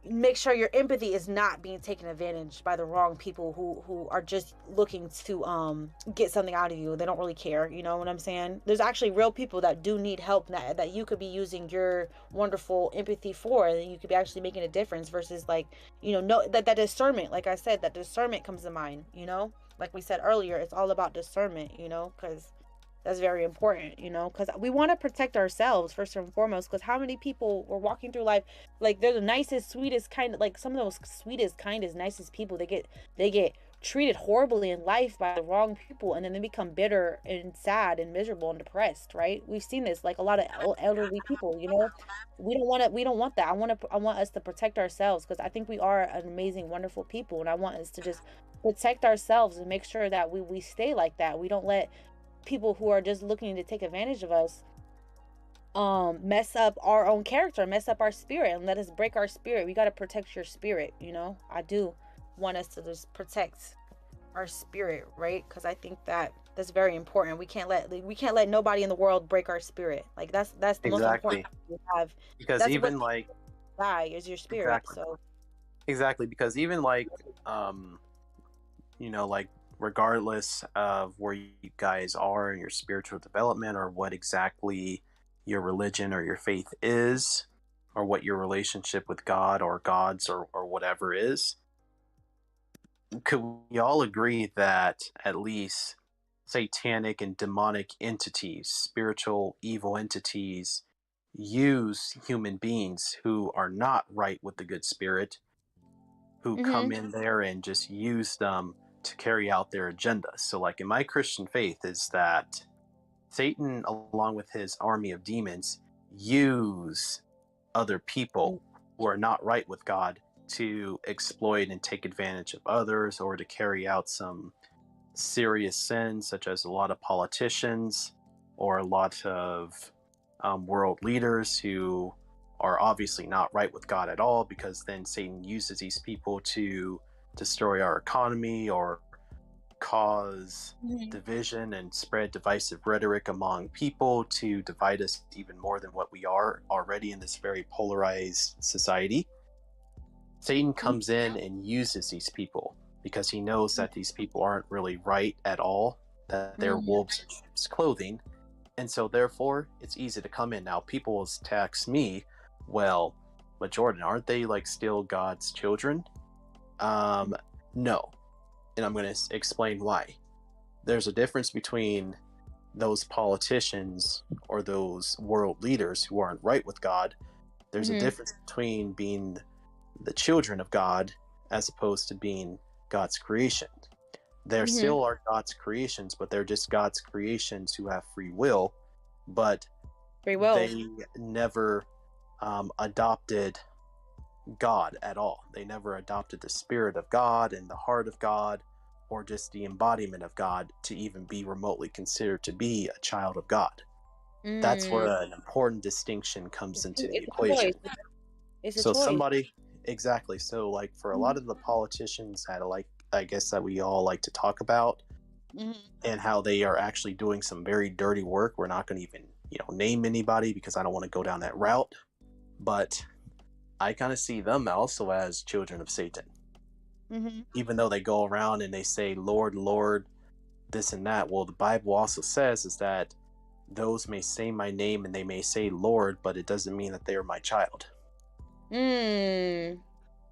make sure your empathy is not being taken advantage by the wrong people who are just looking to get something out of you. They don't really care, you know what I'm saying? There's actually real people that do need help, that you could be using your wonderful empathy for, and you could be actually making a difference, versus like, no, that discernment, like I said, that discernment comes to mind, like we said earlier. It's all about discernment, because That's very important, because we want to protect ourselves first and foremost. Because how many people were walking through life, like they're the nicest, sweetest kind of, like some of those sweetest, kindest, nicest people. They get treated horribly in life by the wrong people, and then they become bitter and sad and miserable and depressed. Right? We've seen this, like a lot of elderly people. We don't want that. I want us to protect ourselves, because I think we are an amazing, wonderful people, and I want us to just protect ourselves and make sure that we stay like that. We don't let people who are just looking to take advantage of us mess up our own character, mess up our spirit, and let us break our spirit. We got to protect your spirit. I do want us to just protect our spirit, right? Because I think that's very important. We can't let nobody in the world break our spirit. Like that's the most important Exactly. thing we have. Because That's what even like die is your spirit. exactly. So Exactly, because even like um like regardless of where you guys are in your spiritual development or what exactly your religion or your faith is or what your relationship with God or gods or whatever is, could we all agree that at least satanic and demonic entities, spiritual evil entities, use human beings who are not right with the good spirit, who come mhm. in there and just use them to carry out their agenda? So, like in my Christian faith, is that Satan, along with his army of demons, use other people who are not right with God to exploit and take advantage of others, or to carry out some serious sins, such as a lot of politicians or a lot of world leaders who are obviously not right with God at all, because then Satan uses these people to destroy our economy or cause Mhm. division and spread divisive rhetoric among people to divide us even more than what we are already in this very polarized society. Satan Mhm. comes in and uses these people because he knows that these people aren't really right at all, that they're Mhm. wolves in sheep's clothing. And so, therefore, it's easy to come in. Now, people will tax me, well, but Jordan, aren't they like still God's children? No. And I'm going to explain why. There's a difference between those politicians or those world leaders who aren't right with God. There's a Mhm. difference between being the children of God as opposed to being God's creation. There Mhm. still are God's creations, but they're just God's creations who have free will, but Free will. they never adopted God at all. They never adopted the spirit of God and the heart of God, or just the embodiment of God, to even be remotely considered to be a child of God. That's where Mm. an important distinction comes into the It's a equation. choice. It's a So choice. somebody, exactly. So like for a lot Mhm. of the politicians that like, I guess that we all like to talk about, Mhm. and how they are actually doing some very dirty work. We're not going to even, name anybody because I don't want to go down that route. But I kind of see them also as children of Satan, Mhm. even though they go around and they say, Lord, Lord, this and that. Well, the Bible also says is that those may say my name and they may say Lord, but it doesn't mean that they are my child. Mm.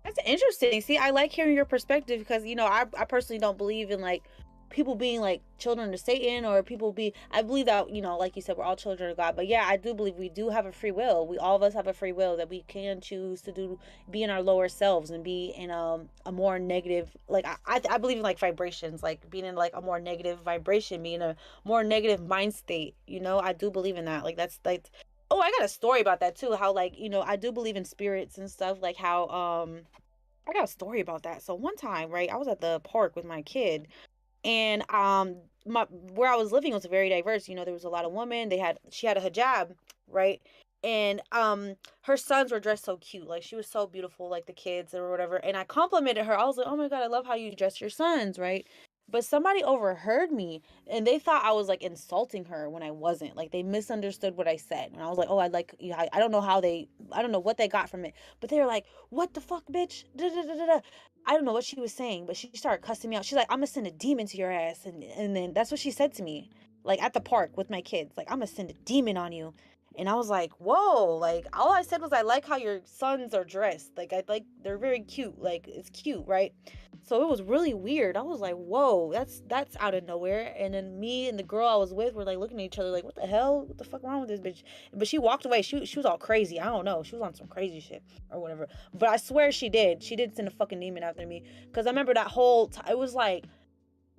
That's interesting. See, I like hearing your perspective because I personally don't believe in like people being like children of Satan or people be. I believe that like you said, we're all children of God. But yeah, I do believe we do have a free will. We all of us have a free will that we can choose to be in our lower selves and be in a more negative. Like I believe in like vibrations, like being in like a more negative vibration, being a more negative mind state. I do believe in that. Like that's like. Oh, I got a story about that too. How like I do believe in spirits and stuff. Like how I got a story about that. So one time, right, I was at the park with my kid, and my where I was living was very diverse. There was a lot of women. She had a hijab, right? And her sons were dressed so cute. Like she was so beautiful, like the kids or whatever. And I complimented her. I was like, "Oh my God, I love how you dress your sons," right? But somebody overheard me and they thought I was like insulting her when I wasn't. Like they misunderstood what I said. And I was like, "Oh, I like yeah, I don't know I don't know what they got from it." But they were like, "What the fuck, bitch?" Da, da, da, da, da. I don't know what she was saying, but she started cussing me out. She's like, "I'm gonna send a demon to your ass," and then that's what she said to me, like at the park with my kids. Like, "I'm gonna send a demon on you," and I was like, "Whoa!" Like all I said was, "I like how your sons are dressed. Like I like they're very cute. Like it's cute, right?" So it was really weird. I was like, whoa, that's out of nowhere. And then me and the girl I was with were like looking at each other like, what the hell? What the fuck wrong with this bitch? But she walked away. She was all crazy. I don't know. She was on some crazy shit or whatever. But I swear she did. She did send a fucking demon after me. Because I remember that whole it was like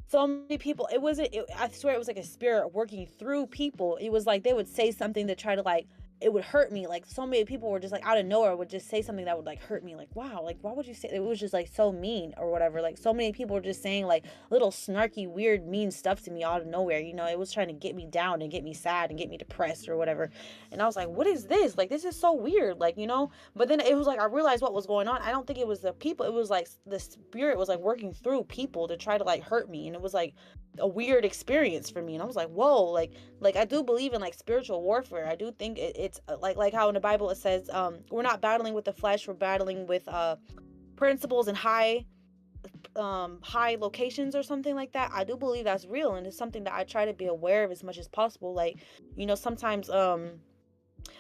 so many people. It wasn't I swear it was like a spirit working through people. It was like they would say something to try to like it would hurt me. Like so many people were just like out of nowhere would just say something that would like hurt me. Like, wow, like why would you say it? Was just like so mean or whatever. Like so many people were just saying like little snarky, weird, mean stuff to me out of nowhere. You know, it was trying to get me down and get me sad and get me depressed or whatever. And I was like, what is this? Like this is so weird. Like, you know, but then it was like I realized what was going on. I don't think it was the people. It was like the spirit was like working through people to try to like hurt me. And it was like a weird experience for me. And I was like, whoa, like I do believe in like spiritual warfare. I do think it's like how in the Bible it says we're not battling with the flesh, we're battling with principles and high locations or something like that. I do believe that's real, and it's something that I try to be aware of as much as possible. Like, you know, sometimes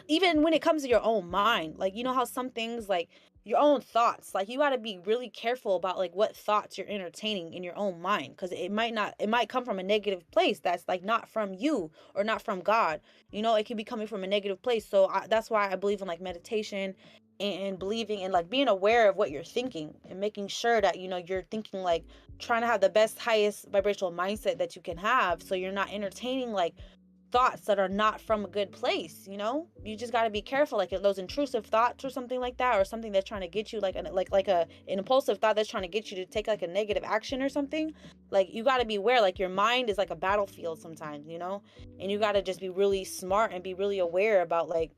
even when it comes to your own mind, like you know how some things like your own thoughts, like you got to be really careful about like what thoughts you're entertaining in your own mind, because it might come from a negative place that's like not from you or not from God. You know, it can be coming from a negative place. So that's why I believe in like meditation and believing and like being aware of what you're thinking and making sure that you know you're thinking like trying to have the best highest vibrational mindset that you can have, so you're not entertaining like thoughts that are not from a good place. You know, you just got to be careful, like those intrusive thoughts or something like that, or something that's trying to get you like an impulsive thought that's trying to get you to take like a negative action or something. Like you got to be aware, like your mind is like a battlefield sometimes, you know, and you got to just be really smart and be really aware about like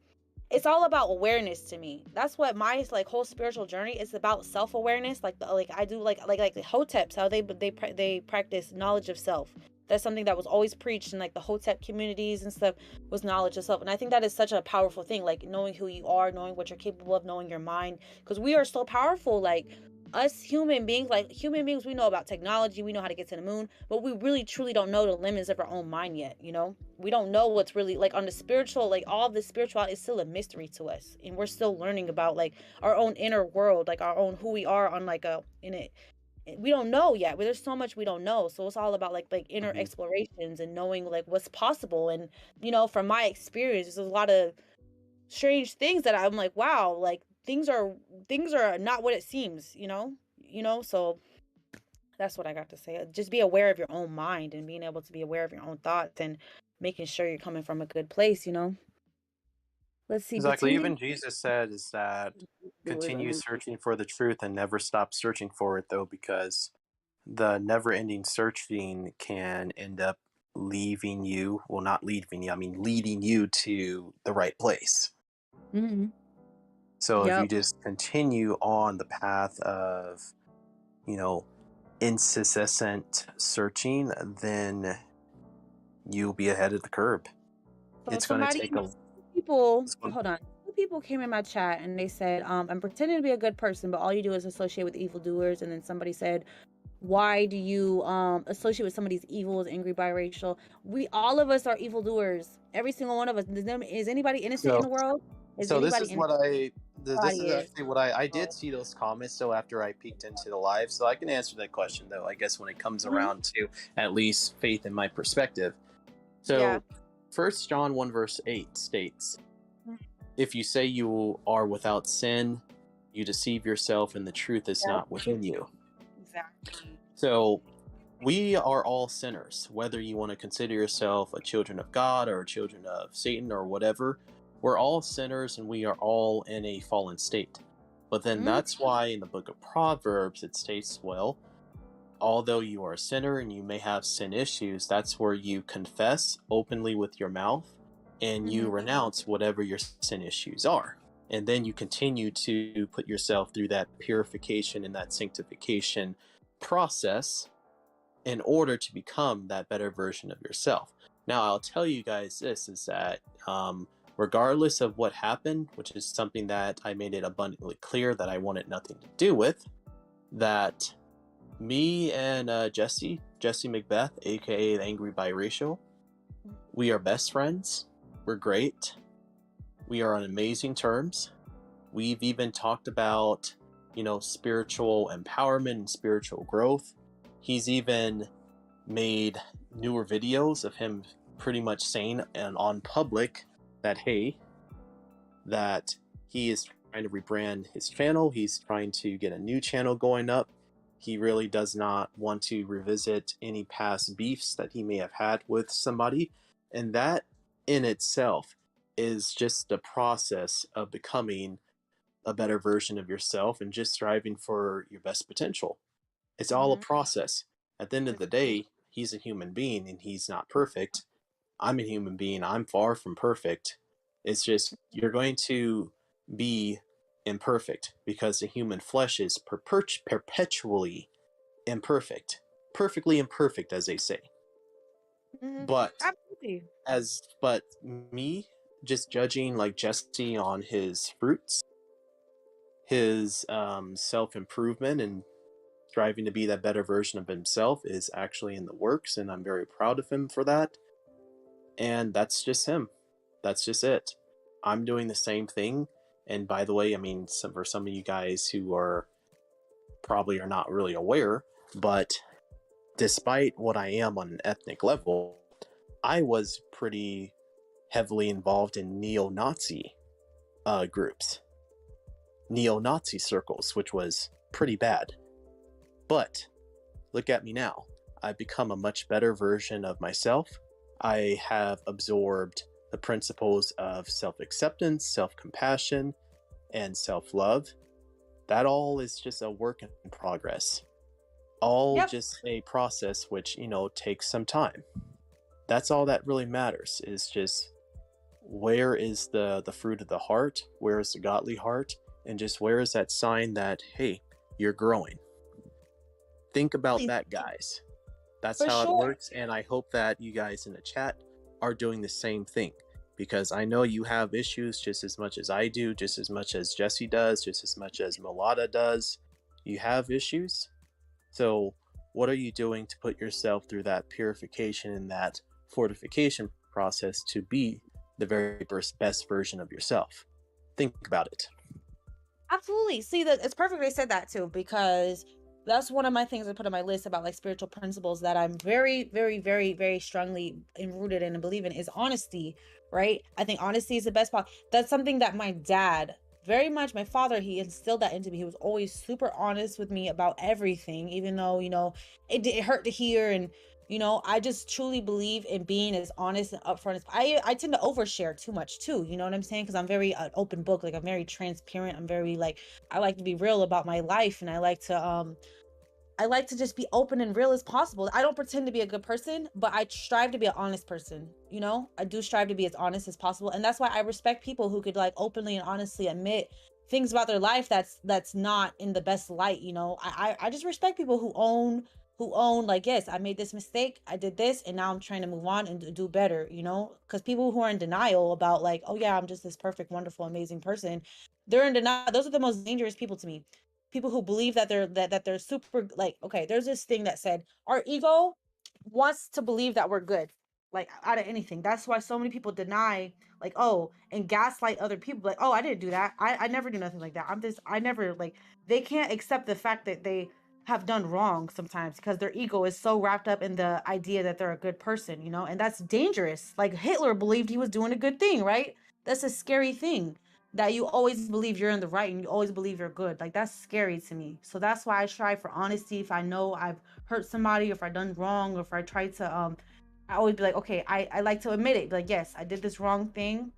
it's all about awareness to me. That's what my like whole spiritual journey is about, self-awareness. Like like I do like the hoteps, how they practice knowledge of self. That's something that was always preached in like the hotep communities and stuff, was knowledge of self. And I think that is such a powerful thing, like knowing who you are, knowing what you're capable of, knowing your mind, because we are so powerful. Like us human beings, we know about technology, we know how to get to the moon, but we really truly don't know the limits of our own mind yet. You know, we don't know what's really like on the spiritual, like all the spirituality is still a mystery to us, and we're still learning about like our own inner world, like our own who we are on like a in it. We don't know yet, but there's so much we don't know, so it's all about like inner Hmm. explorations and knowing like what's possible. And you know, from my experience, there's a lot of strange things that I'm like, wow, like things are not what it seems, so that's what I got to say. Just be aware of your own mind and being able to be aware of your own thoughts and making sure you're coming from a good place. Let's see, Exactly. pretending Even Jesus said is that doers continue only. searching for the truth and never stop searching for it, though, because the never-ending searching can end up leaving you, well, not leaving you, I mean leading you to the right place. Mm-hmm. So if you Yep. just continue on the path of, you know, incessant searching, then you'll be ahead of the curve. So It's going to somebody, take a people, it's gonna- hold on. Two people came in my chat and they said, I'm pretending to be a good person, but all you do is associate with evildoers. And then somebody said, why do you associate with somebody's evil as angry biracial? We all of us are evildoers. Every single one of us. Is anybody innocent in so the world? Is so this anybody is innocent? what this Nobody is is. actually what I did see those comments so after I peeked into the live, so I can answer that question though, I guess, when it comes Mm-hmm. around to at least faith in my perspective. Yeah. So 1 John 1 verse 8 states, if you say you are without sin, you deceive yourself and the truth is Yep. not within you. Exactly. So we are all sinners, whether you want to consider yourself a children of God or a children of Satan or whatever. We're all sinners and we are all in a fallen state. But then Mm-hmm. that's why in the book of Proverbs it states, well, although you are a sinner and you may have sin issues, that's where you confess openly with your mouth and you Mm-hmm. renounce whatever your sin issues are. And then you continue to put yourself through that purification and that sanctification process in order to become that better version of yourself. Now, I'll tell you guys this is that regardless of what happened, which is something that I made it abundantly clear that I wanted nothing to do with, that me and Jesse Macbeth, aka the Angry Biracial, we are best friends. We're great. We are on amazing terms. We've even talked about spiritual empowerment and spiritual growth. He's even made newer videos of him pretty much saying and on public that, hey, that he is trying to rebrand his channel. He's trying to get a new channel going up. He really does not want to revisit any past beefs that he may have had with somebody. And that in itself is just the process of becoming a better version of yourself and just striving for your best potential. It's all a Mm-hmm. process. At the end of the day, he's a human being and he's not perfect. I'm a human being. I'm far from perfect. It's just you're going to be imperfect because the human flesh is perpetually imperfect, perfectly imperfect, as they say. Mm-hmm. But Absolutely. but me just judging like Jesse on his fruits, his self improvement, and striving to be that better version of himself is actually in the works, and I'm very proud of him for that. And that's just him. That's just it. I'm doing the same thing. And by the way, I mean, for some of you guys who are probably are not really aware, but despite what I am on an ethnic level, I was pretty heavily involved in neo-Nazi groups, neo-Nazi circles, which was pretty bad. But look at me now. I've become a much better version of myself. I have absorbed the principles of self-acceptance, self-compassion, and self-love. That all is just a work in progress. All Yep. just a process which, takes some time. That's all that really matters, is just where is the fruit of the heart, where is the godly heart, and just where is that sign that, hey, you're growing. Think about that, guys. That's For how it sure. works, and I hope that you guys in the chat are doing the same thing, because I know you have issues just as much as I do, just as much as Jesse does, just as much as Mulata does. You have issues. So what are you doing to put yourself through that purification and that fortification process to be the very best version of yourself? Think about it. Absolutely. See, that it's perfect they said that too, because that's one of my things I put on my list about like spiritual principles that I'm very, very, very, very strongly rooted in and believe in is honesty, right? I think honesty is the best part. That's something that my dad, very much my father, he instilled that into me. He was always super honest with me about everything, even though, it hurt to hear. And I just truly believe in being as honest and upfront as I tend to overshare too much too. You know what I'm saying? Because I'm very open book. Like I'm very transparent. I'm very like I like to be real about my life, and I like to just be open and real as possible. I don't pretend to be a good person, but I strive to be an honest person. I do strive to be as honest as possible, and that's why I respect people who could like openly and honestly admit things about their life that's not in the best light. I just respect people who own like, yes, I made this mistake, I did this, and now I'm trying to move on and do better. Because people who are in denial about like, oh yeah, I'm just this perfect, wonderful, amazing person, they're in denial. Those are the most dangerous people to me. People who believe that they're super, like, okay, there's this thing that said our ego wants to believe that we're good, like out of anything. That's why so many people deny, like, oh, and gaslight other people, like, oh, I didn't do that, I never do nothing like that, I never, like, they can't accept the fact that they have done wrong sometimes because their ego is so wrapped up in the idea that they're a good person, and that's dangerous. Like Hitler believed he was doing a good thing, right? That's a scary thing, that you always believe you're in the right and you always believe you're good. Like that's scary to me. So that's why I strive for honesty. If I know I've hurt somebody, or if I done wrong, or if I try to I always be like, okay, I like to admit it. Like, yes, I did this wrong thing,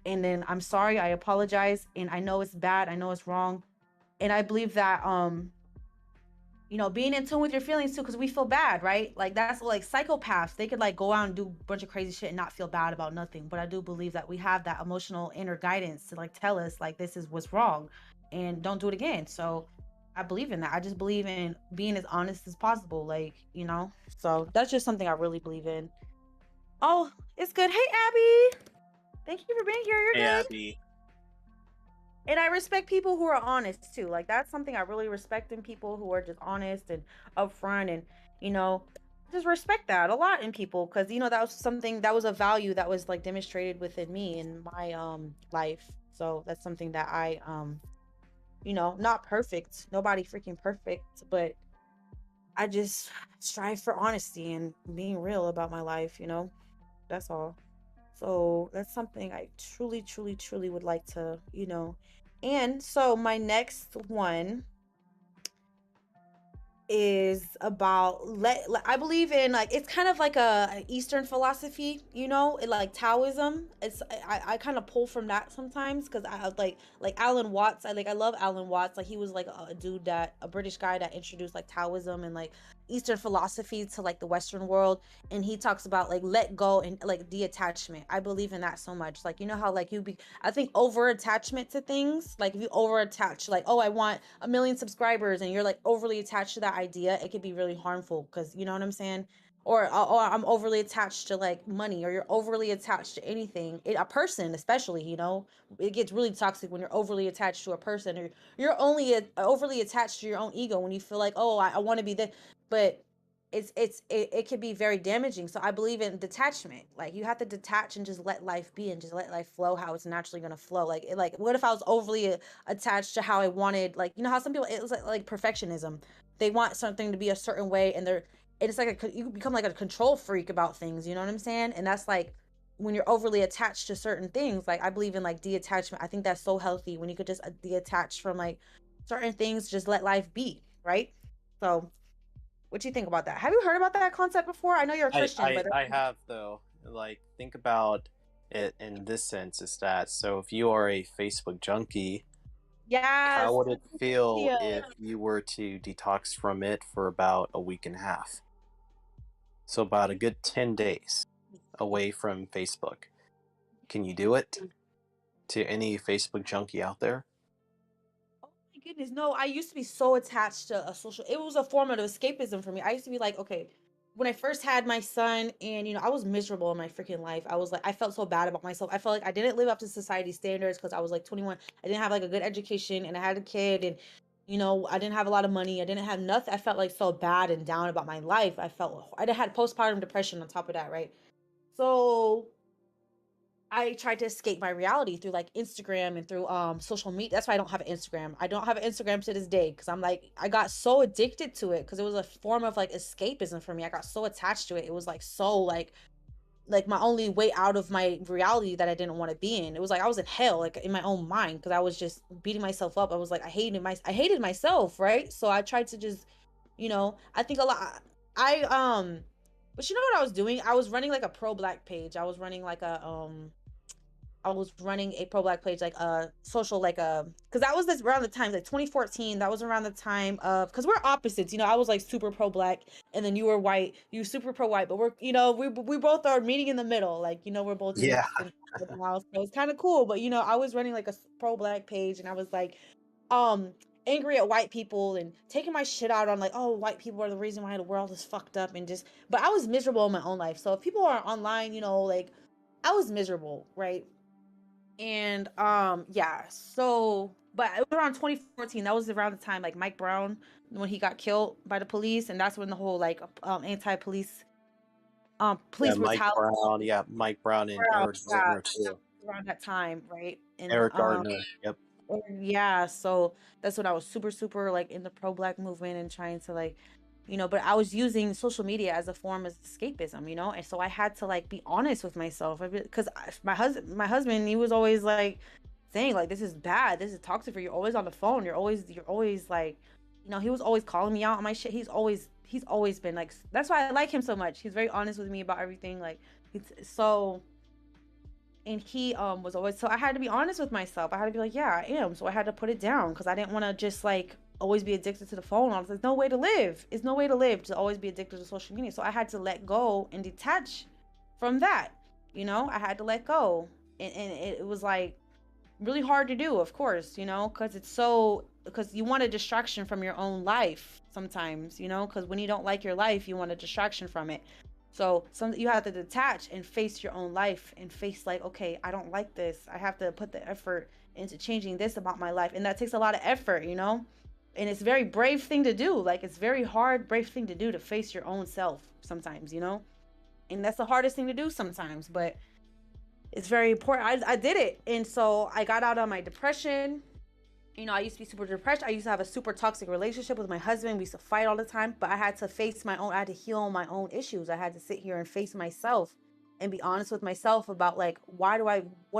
and then I'm sorry, I apologize, and I know it's bad, I know it's wrong. And I believe that being in tune with your feelings too, because we feel bad, right? Like that's like psychopaths. They could like go out and do a bunch of crazy shit and not feel bad about nothing. But I do believe that we have that emotional inner guidance to like tell us like this is what's wrong and don't do it again. So I believe in that. I just believe in being as honest as possible, like. So that's just something I really believe in. Oh, it's good. Hey, Abby. Thank you for being here. You're Hey, good. Abby. And I respect people who are honest too. Like that's something I really respect in people who are just honest and upfront, and you know, just respect that a lot in people, because that was something, that was a value that was like demonstrated within me in my life. So that's something that You know, not perfect. Nobody freaking perfect, but I just strive for honesty and being real about my life, you know? That's all. So that's something I truly, truly, truly would like to, you know. And so my next one is about I believe in, like, it's kind of like a Eastern philosophy, you know, like Taoism. It's I kind of pull from that sometimes because I like Alan Watts. I love Alan Watts. Like he was like a dude that a British guy that introduced like Taoism and like Eastern philosophy to like the Western world, and he talks about like let go and like detachment. I believe in that so much. Like you know how like I think over attachment to things, like if you over attach, like, oh, I want 1 million subscribers, and you're like overly attached to that idea, it could be really harmful because you know what I'm saying? Or I'm overly attached to like money, or you're overly attached to anything, a person especially, you know, it gets really toxic when you're overly attached to a person, or you're only overly attached to your own ego when you feel like, oh, I want to be this, but it can be very damaging. So I believe in detachment. Like you have to detach and just let life be and just let life flow how it's naturally gonna flow. Like what if I was overly attached to how I wanted, like you know how some people, it was like perfectionism. They want something to be a certain way, and it's like you become like a control freak about things. You know what I'm saying? And that's like when you're overly attached to certain things. Like I believe in like detachment. I think that's so healthy when you could just detach from like certain things, just let life be, right? So what do you think about that? Have you heard about that concept before? I know you're a I, Christian, I but I have though. Like think about it in this sense is that so if you are a Facebook junkie, how yes, would it social feel media. if you were to detox from it for about a week and a half? So about a good 10 days away from Facebook. Can you do it to any Facebook junkie out there? Oh my goodness, no! I used to be so attached to a social. It was a form of escapism for me. I used to be like, okay, when I first had my son, and you know, I was miserable in my freaking life. I was like, I felt so bad about myself. I felt like I didn't live up to society standards because I was like 21. I didn't have like a good education, and I had a kid, and you know, I didn't have a lot of money. I didn't have nothing. I felt like so bad and down about my life. I had postpartum depression on top of that, right? So I tried to escape my reality through like Instagram and through social media. That's why I don't have an Instagram. I don't have an Instagram to this day because I'm like I got so addicted to it because it was a form of like escapism for me. I got so attached to it. It was like so like my only way out of my reality that I didn't want to be in. It was like I was in hell, like in my own mind, because I was just beating myself up. I was like I hated myself, right? So I tried to just, you know, I think a lot. I but you know what I was doing? I was running like a pro black page. I was running a pro black page, like a social, like a, because that was this around the time, like 2014. That was around the time of, because we're opposites, you know. I was like super pro black, and then you were white. You were super pro white, but we're, you know, we both are meeting in the middle. Like, you know, we're both Yeah. mixed and now, so it's kind of cool. But you know, I was running like a pro black page, and I was like, um, angry at white people and taking my shit out on like, oh, white people are the reason why the world is fucked up, and just, but I was miserable in my own life. So if people are online, you know, like I was miserable, right? And yeah, so but it was around 2014. That was around the time like Mike Brown, when he got killed by the police, and that's when the whole like anti-police Yeah, police Mike brutality Brown. Yeah, Mike Brown and around, Eric yeah, Gardner too. around that time, right? Eric Gardner. Yep. And yeah, so that's when I was super super like in the pro black movement and trying to like, you know, but I was using social media as a form of escapism, you know, and so I had to like be honest with myself because my husband, he was always like saying like, this is bad, this is toxic for you. You're always on the phone, you're always like, you know, he was always calling me out on my shit. He's always been like, that's why I like him so much. He's very honest with me about everything. Like it's so, and he was always, so I had to be honest with myself. I had to be like, yeah, I am. So I had to put it down because I didn't want to just like always be addicted to the phone. I was like, no way to live. It's no way to live to always be addicted to social media. So I had to let go and detach from that. You know, I had to let go. And it was like really hard to do, of course, you know, because you want a distraction from your own life sometimes, you know, because when you don't like your life, you want a distraction from it. So you have to detach and face your own life and face like, okay, I don't like this. I have to put the effort into changing this about my life, and that takes a lot of effort, you know. And it's a very brave thing to do. Like it's very hard, brave thing to do to face your own self sometimes, you know. And that's the hardest thing to do sometimes, but it's very important. I did it, and so I got out of my depression. You know, I used to be super depressed. I used to have a super toxic relationship with my husband. We used to fight all the time, but I had to face my own, I had to heal my own issues. I had to sit here and face myself and be honest with myself about like, what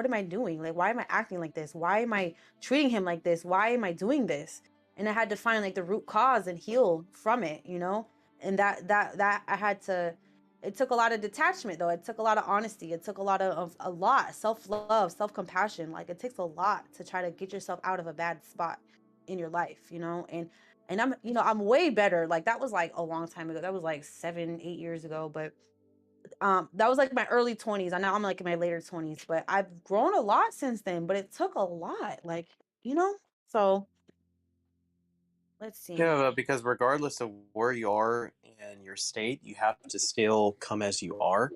am I doing? Like, why am I acting like this? Why am I treating him like this? Why am I doing this? And I had to find like the root cause and heal from it, you know? And that I had to, it took a lot of detachment though. It took a lot of honesty. It took a lot of a lot self-love, self-compassion. Like it takes a lot to try to get yourself out of a bad spot in your life, you know? And I'm, you know, I'm way better. Like that was like a long time ago. That was like 7, 8 years ago. But that was like my early 20s. And now I'm like in my later 20s. But I've grown a lot since then. But it took a lot, like, you know? So let's see. Yeah, because regardless of where you are in your state, you have to still come as you are,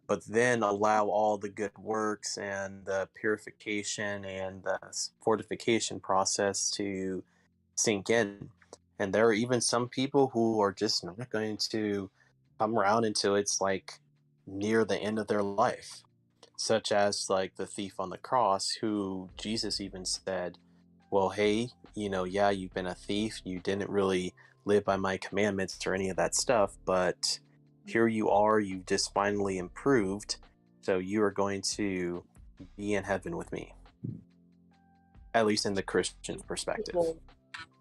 but then allow all the good works and the purification and the fortification process to sink in. And there are even some people who are just not going to come around until it's like near the end of their life, such as like the thief on the cross, who Jesus even said, well, hey, you know, yeah, you've been a thief. You didn't really live by my commandments or any of that stuff, but here you are. You've just finally improved. So you are going to be in heaven with me, at least in the Christian perspective.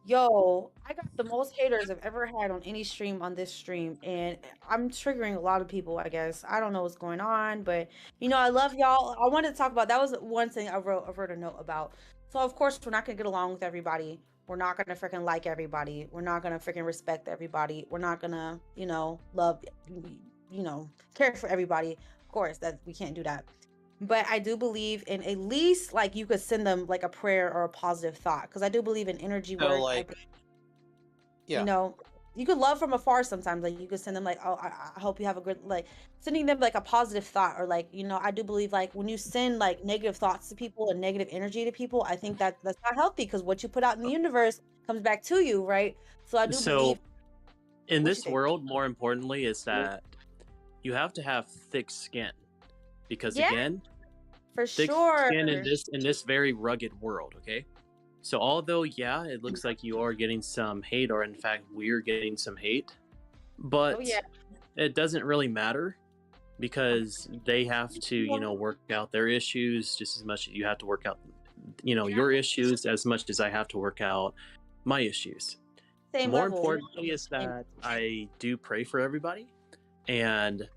Yo, I got the most haters I've ever had on any stream on this stream, and I'm triggering a lot of people, I guess. I don't know what's going on, but you know, I love y'all. I wanted to talk about that was one thing I wrote a note about. So of course we're not gonna get along with everybody. We're not gonna freaking like everybody. We're not gonna freaking respect everybody. We're not gonna, you know, love, you know, care for everybody. Of course, that we can't do that. But I do believe in at least like you could send them like a prayer or a positive thought, because I do believe in energy So, work. like, yeah, You know, you could love from afar sometimes. Like you could send them like, oh, I hope you have a good, like sending them like a positive thought, or like, you know, I do believe like when you send like negative thoughts to people and negative energy to people, I think that that's not healthy, because what you put out in the universe comes back to you, right? So I do believe. So in What you this think? world, more importantly, is that you have to have thick skin, because Yeah, again, for thick sure. skin in this very rugged world. Okay, so although yeah, it looks like you are getting some hate, or in fact we're getting some hate, Oh but yeah. it doesn't really matter, because they have to, you know, work out their issues just as much as you have to work out, you know, your issues as much as I have to work out my issues. Same More level. importantly is that I do pray for everybody, and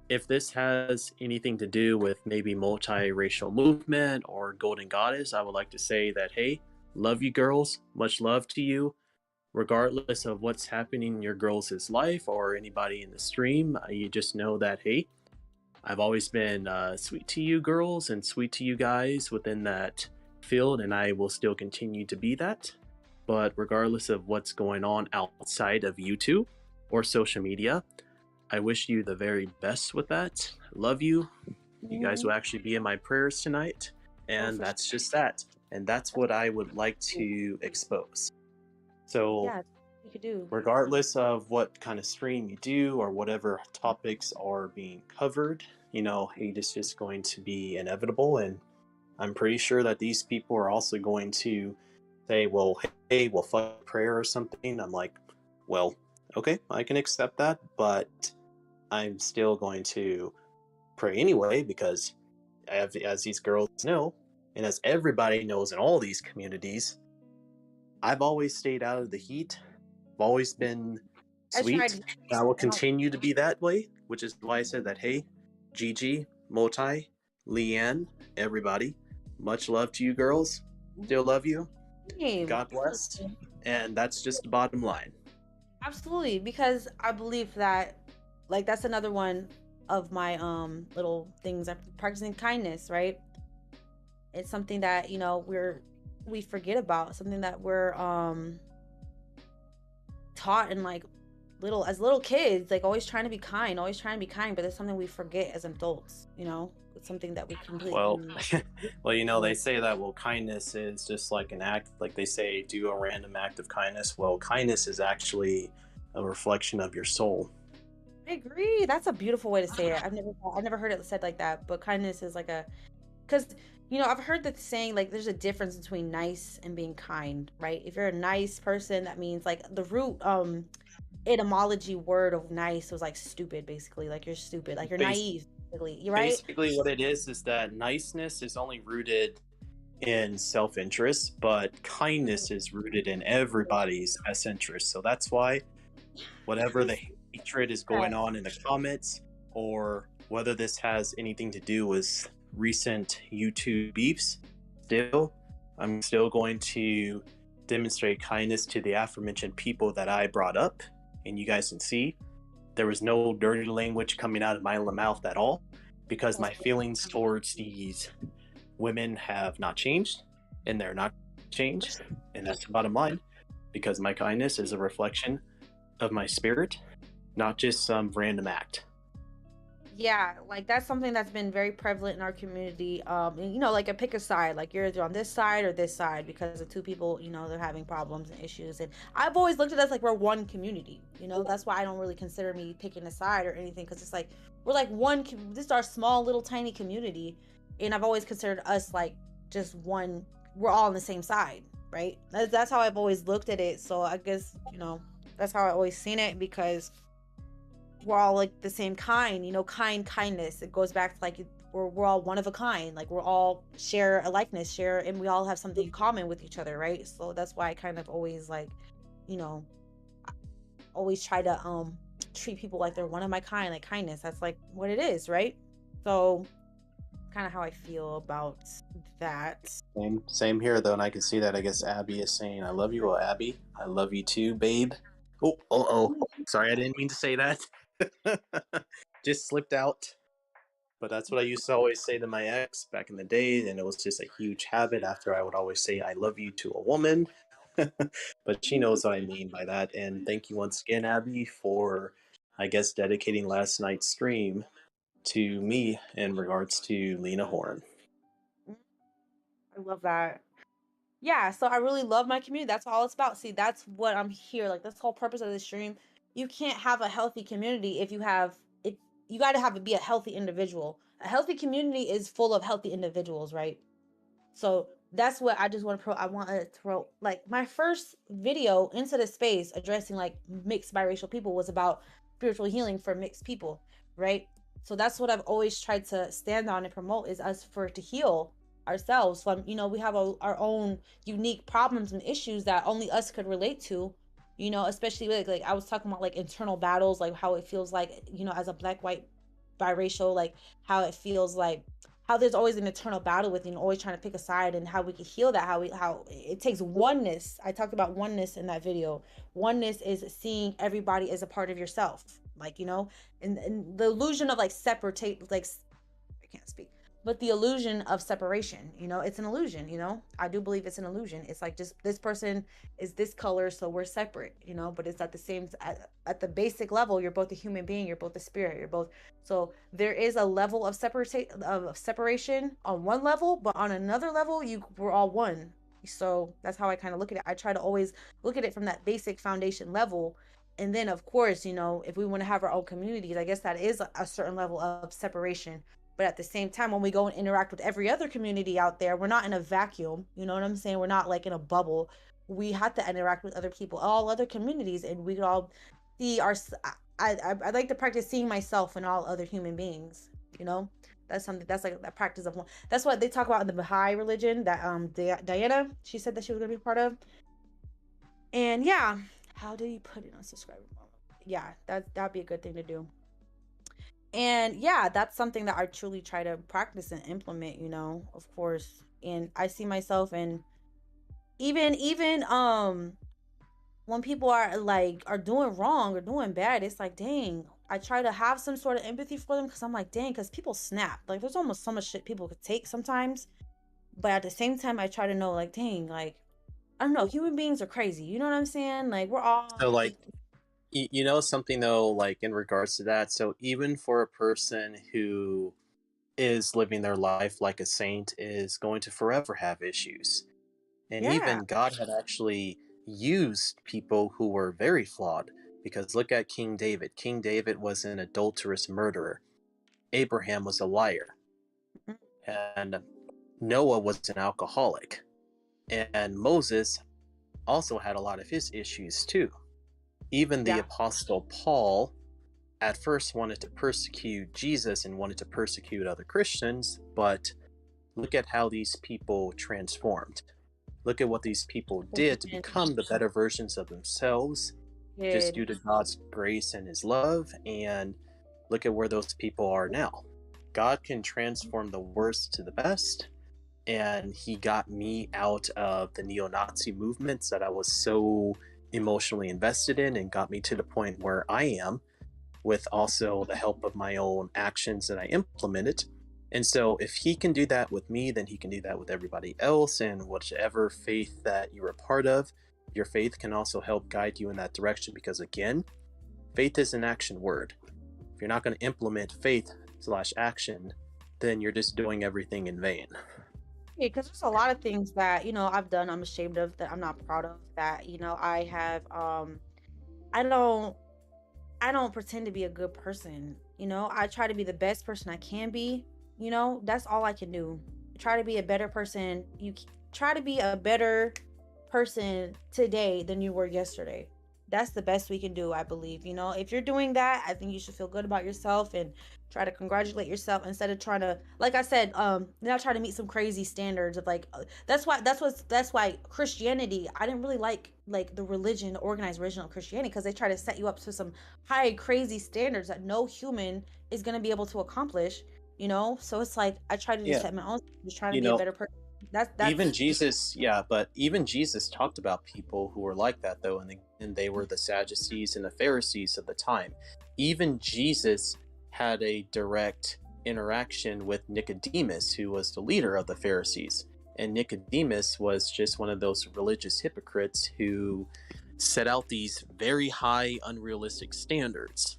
if this has anything to do with maybe multiracial movement or Golden Goddess, I would like to say that, hey, love you girls, much love to you, regardless of what's happening in your girls' life or anybody in the stream. You just know that, hey, I've always been sweet to you girls and sweet to you guys within that field, and I will still continue to be that. But regardless of what's going on outside of YouTube or social media, I wish you the very best with that. Love you. You guys will actually be in my prayers tonight. And that's just that. And that's what I would like to expose. So, Yeah, you could do. regardless of what kind of stream you do or whatever topics are being covered, you know, hate is just going to be inevitable. And I'm pretty sure that these people are also going to say, well, hey, well, fuck prayer or something. I'm like, well, okay, I can accept that, but I'm still going to pray anyway, because as these girls know, and as everybody knows in all these communities, I've always stayed out of the heat. I've always been sweet. I will continue to be that way, which is why I said that, hey, Gigi, Motai, Leanne, everybody, much love to you girls. Still love you. God bless. And that's just the bottom line. Absolutely, because I believe that, like, that's another one of my little things. I'm practicing kindness, right? It's something that, you know, we forget about, something that we're taught in like little kids, like always trying to be kind, but it's something we forget as adults, you know? It's something that we completely well, you know, they say that, well, kindness is just like an act, like they say, do a random act of kindness. Well, kindness is actually a reflection of your soul. I agree. That's a beautiful way to say it. I've never heard it said like that, but kindness is like because I've heard that saying, like, there's a difference between nice and being kind, right? If you're a nice person, that means, like, the root etymology word of nice was like stupid, basically, like you're stupid, like you're Bas- naive, basically. You're right. Basically, what it is that niceness is only rooted in self-interest, but kindness is rooted in everybody's best interest. So that's why whatever the hatred is going on in the comments, or whether this has anything to do with recent YouTube beefs, I'm still going to demonstrate kindness to the aforementioned people that I brought up. And you guys can see there was no dirty language coming out of my mouth at all, because my feelings towards these women have not changed, and they're not changed, and that's the bottom line, because my kindness is a reflection of my spirit, not just some random act. Yeah, like that's something that's been very prevalent in our community. And, like, a pick a side, like you're either on this side or this side, because the two people, they're having problems and issues. And I've always looked at us like we're one community. That's why I don't really consider me picking a side or anything, because it's like we're like this is our small little tiny community, and I've always considered us like just one. We're all on the same side, right? That's how I've always looked at it. So I guess that's how I always seen it, because we're all like the same kind, kindness. It goes back to like we're all one of a kind, like we're all share a likeness, and we all have something in common with each other, right? So that's why I kind of always like, always try to treat people like they're one of my kind, like kindness. That's like what it is, right? So kind of how I feel about that. Same here though, and I can see that. I guess Abby is saying, "I love you." Well, Abby, I love you too, babe. Oh, sorry, I didn't mean to say that. Just slipped out. But that's what I used to always say to my ex back in the day, and it was just a huge habit. After I would always say "I love you" to a woman, but she knows what I mean by that. And thank you once again, Abby, for, I guess, dedicating last night's stream to me in regards to Lena Horne. I love that. Yeah, so I really love my community. That's all it's about. See, that's what I'm here. Like, that's the whole purpose of the stream. You can't have a healthy community if you got to have it be a healthy individual. A healthy community is full of healthy individuals, right? So that's what I just want to I want to throw, like, my first video into the space addressing like mixed biracial people was about spiritual healing for mixed people, right? So that's what I've always tried to stand on and promote, is us for to heal ourselves from, we have our own unique problems and issues that only us could relate to, especially like I was talking about like internal battles, like how it feels like, as a black, white, biracial, like how it feels like how there's always an eternal battle with, always trying to pick a side, and how we can heal that, how it takes oneness. I talked about oneness in that video. Oneness is seeing everybody as a part of yourself, like, and the illusion of like separate, like, I can't speak, but the illusion of separation, it's an illusion. I do believe it's an illusion. It's like, just this person is this color, so we're separate, but it's at the same, at the basic level, you're both a human being, you're both a spirit, you're both. So there is a level of separation on one level, but on another level, we're all one. So that's how I kind of look at it. I try to always look at it from that basic foundation level. And then, of course, if we want to have our own communities, I guess that is a certain level of separation. But at the same time, when we go and interact with every other community out there, we're not in a vacuum. You know what I'm saying? We're not like in a bubble. We have to interact with other people, all other communities, and we could all see our. I like to practice seeing myself in all other human beings. That's something that's like that practice of one. That's what they talk about in the Baha'i religion. That Diana, she said that she was gonna be part of. And yeah, how did you put it on subscriber? Yeah, that'd be a good thing to do. And yeah, that's something that I truly try to practice and implement, of course. And I see myself in even when people are doing wrong or doing bad, it's like, dang, I try to have some sort of empathy for them, because I'm like, dang, because people snap. Like, there's almost so much shit people could take sometimes. But at the same time, I try to know, like, dang, like, I don't know, human beings are crazy. You know what I'm saying? Like, we're all So, like, you know something though, like in regards to that. So even for a person who is living their life like a saint is going to forever have issues. And yeah. even God had actually used people who were very flawed. Because look at King David. King David was an adulterous murderer. Abraham was a liar. And Noah was an alcoholic, and Moses also had a lot of his issues too. Even the Yeah. Apostle Paul at first wanted to persecute Jesus and wanted to persecute other Christians, but look at how these people transformed. Look at what these people did to become the better versions of themselves, just due to God's grace and his love. And look at where those people are now. God can transform the worst to the best. And he got me out of the neo-Nazi movements that I was so emotionally invested in, and got me to the point where I am, with also the help of my own actions that I implemented. And so if he can do that with me, then he can do that with everybody else. And whichever faith that you're a part of, your faith can also help guide you in that direction. Because again, faith is an action word. If you're not going to implement faith/action, then you're just doing everything in vain. Yeah, because there's a lot of things that, you know, I've done, I'm ashamed of, that I'm not proud of, that, you know, I have, I don't pretend to be a good person. You know, I try to be the best person I can be. You know, that's all I can do. Try to be a better person. Try to be a better person today than you were yesterday. That's the best we can do, I believe. You know, if you're doing that, I think you should feel good about yourself and try to congratulate yourself, instead of trying to, like I said, not try to meet some crazy standards of like, that's why Christianity, I didn't really like the religion, the organized religion of Christianity, because they try to set you up to some high crazy standards that no human is going to be able to accomplish, you know. So it's like I try to just set my own, just trying to be a better person. That's even Jesus, but even Jesus talked about people who were like that, though, and they were the Sadducees and the Pharisees of the time. Even Jesus had a direct interaction with Nicodemus, who was the leader of the Pharisees. And Nicodemus was just one of those religious hypocrites who set out these very high, unrealistic standards.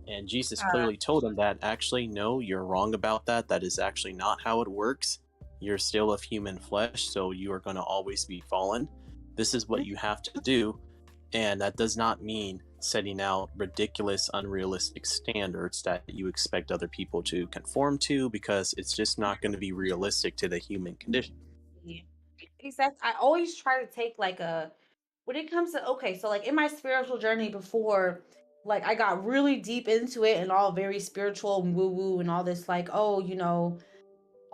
And Jesus clearly told him that, actually, no, you're wrong about that. That is actually not how it works. You're still of human flesh, so you are going to always be fallen. This is what you have to do. And that does not mean setting out ridiculous, unrealistic standards that you expect other people to conform to, because it's just not going to be realistic to the human condition. Yeah. Exactly. I always try to take when it comes to, okay, so like in my spiritual journey before, like I got really deep into it and all very spiritual and woo woo and all this, like, oh, you know,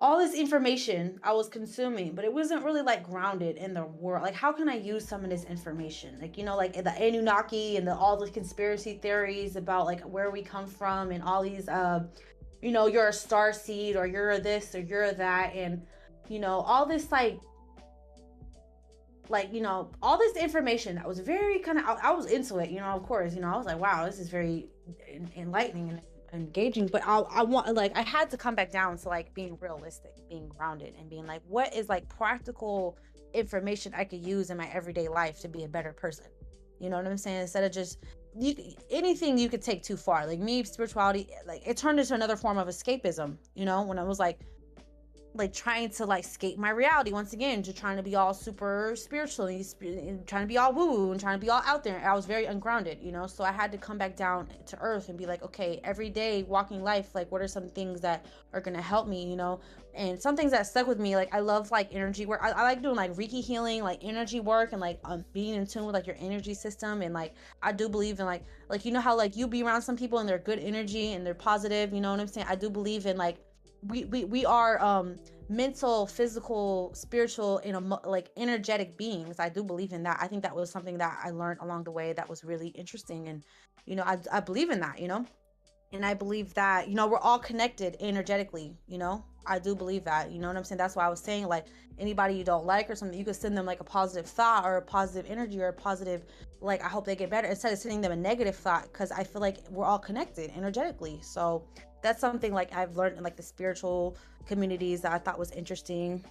all this information I was consuming, but it wasn't really like grounded in the world. Like, how can I use some of this information? Like, you know, like the Anunnaki and all the conspiracy theories about like where we come from and all these, you know, you're a star seed or you're this or you're that. And, you know, all this you know, all this information that was very kind of, I was into it, you know, of course, you know, I was like, wow, this is very enlightening and engaging. But I want, like, I had to come back down to like being realistic, being grounded, and being like, what is like practical information I could use in my everyday life to be a better person? You know what I'm saying? Instead of just anything you could take too far. Like me, spirituality, like it turned into another form of escapism, you know, when I was like trying to like escape my reality once again, just trying to be all super spiritual and trying to be all woo and trying to be all out there. I was very ungrounded, you know, so I had to come back down to earth and be like, okay, every day walking life, like what are some things that are going to help me, you know? And some things that stuck with me, like I love like energy work. I like doing like Reiki healing, like energy work, and like being in tune with like your energy system. And like I do believe in like you know how like you be around some people and they're good energy and they're positive, you know what I'm saying? I do believe in like we are mental, physical, spiritual, like energetic beings. I do believe in that. I think that was something that I learned along the way that was really interesting. And you know, I believe in that, you know, and I believe that, you know, we're all connected energetically, you know. I do believe that, you know what I'm saying? That's why I was saying, like, anybody you don't like or something, you could send them like a positive thought or a positive energy or a positive, like, I hope they get better, instead of sending them a negative thought, because I feel like we're all connected energetically. So that's something like I've learned in like the spiritual communities that I thought was interesting.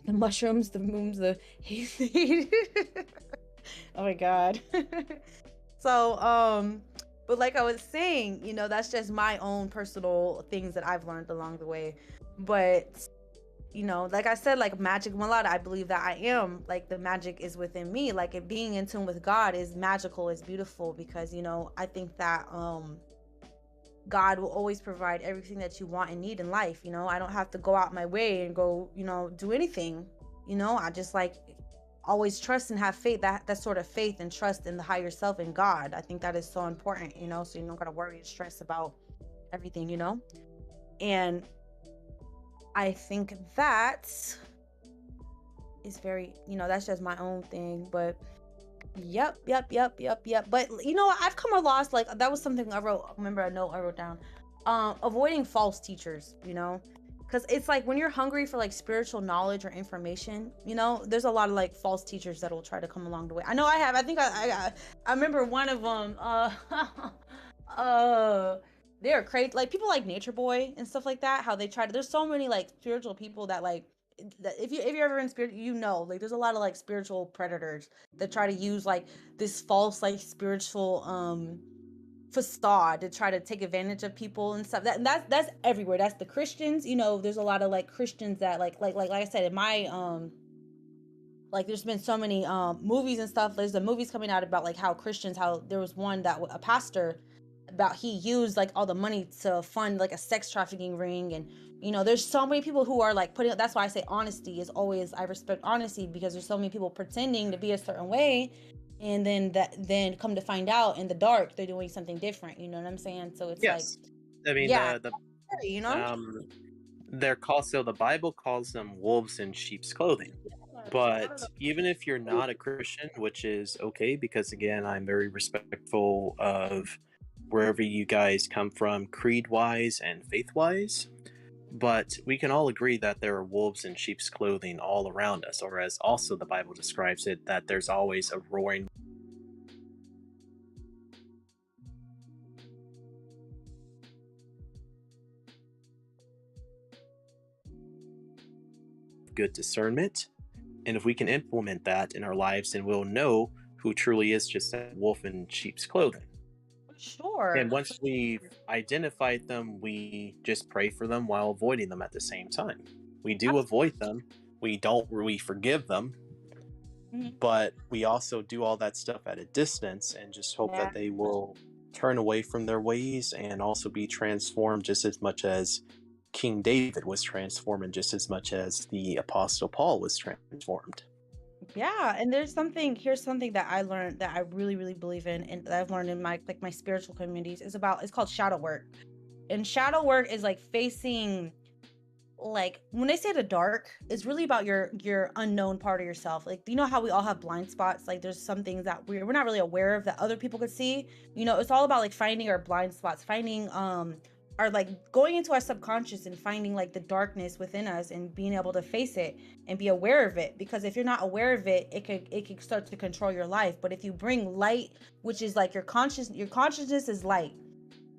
The mushrooms, the moons, the hayseed. Oh my god. So but like I was saying, you know, that's just my own personal things that I've learned along the way. But you know, like I said, like magic mulata, I believe that I am, like, the magic is within me. Like, it being in tune with God is magical, is beautiful, because, you know, I think that God will always provide everything that you want and need in life. You know, I don't have to go out my way and go, you know, do anything. You know, I just like always trust and have faith, that sort of faith and trust in the higher self and God. I think that is so important, you know, so you don't gotta worry and stress about everything, you know. And I think that is very, you know, that's just my own thing, but yep. But you know, I've come across, like, that was something I wrote. Remember a note I wrote down. Avoiding false teachers, you know, because it's like when you're hungry for like spiritual knowledge or information, you know, there's a lot of like false teachers that will try to come along the way. I know I have. I think I remember one of them. Uh, they're crazy. Like people like Nature Boy and stuff like that. How they try to. There's so many like spiritual people that like that if you're ever in spirit, you know, like there's a lot of like spiritual predators that try to use like this false like spiritual facade to try to take advantage of people and stuff. That's everywhere. That's the Christians, you know. There's a lot of like Christians that like I said in my like there's been so many movies and stuff. There's the movies coming out about like how Christians, how there was one that a pastor about he used like all the money to fund like a sex trafficking ring. And you know, there's so many people who are like putting, that's why I say honesty is always, I respect honesty, because there's so many people pretending to be a certain way, and then come to find out in the dark they're doing something different, you know what I'm saying? So it's like, Yes. I mean, yeah, the you know. they're called, so the Bible calls them wolves in sheep's clothing. There's a lot of But even if you're not a Christian, which is okay, because again, I'm very respectful of wherever you guys come from, creed wise and faith wise. But we can all agree that there are wolves in sheep's clothing all around us, or as also the Bible describes it, that there's always a roaring good discernment. And if we can implement that in our lives, then we'll know who truly is just a wolf in sheep's clothing. sure. And once we've identified them, we just pray for them while avoiding them at the same time. We do avoid them. We don't really forgive them, Mhm. but we also do all that stuff at a distance and just hope Yeah. that they will turn away from their ways and also be transformed just as much as King David was transformed and just as much as the Apostle Paul was transformed. Yeah, and here's something that I learned that I really, really believe in, and that I've learned in my like my spiritual communities, is about, it's called shadow work. And shadow work is like facing, like when they say the dark, it's really about your unknown part of yourself. Like, you know how we all have blind spots? Like there's some things that we're not really aware of that other people could see. You know, it's all about like finding our blind spots, finding our like going into our subconscious and finding like the darkness within us and being able to face it and be aware of it. Because if you're not aware of it, it could start to control your life. But if you bring light, which is like your consciousness is light.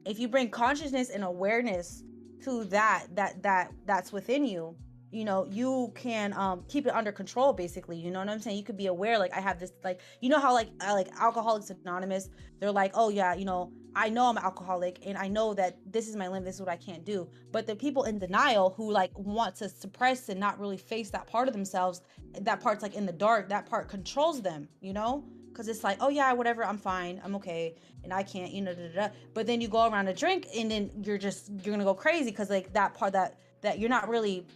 If you bring consciousness and awareness to that's within you, you know, you can keep it under control, basically, you know what I'm saying? You could be aware, like I have this, like, you know how like Alcoholics Anonymous, they're like, oh yeah, you know, I know I'm an alcoholic and I know that this is my limit, this is what I can't do. But the people in denial who like want to suppress and not really face that part of themselves, that part's like in the dark, that part controls them, you know, because it's like, oh yeah, whatever, I'm fine, I'm okay, and I can't, you know, but then you go around a drink and then you're gonna go crazy, because like that part, that you're not really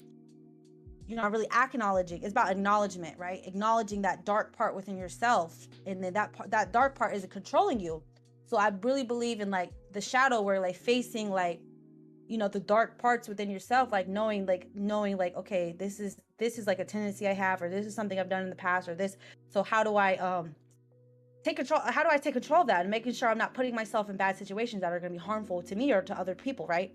acknowledging. It's about acknowledgement, right? Acknowledging that dark part within yourself, and then that dark part is controlling you. So I really believe in like the shadow, where like facing like, you know, the dark parts within yourself, like knowing like, okay, this is like a tendency I have, or this is something I've done in the past, or this. So how do I take control, how do I take control of that, and making sure I'm not putting myself in bad situations that are going to be harmful to me or to other people, right?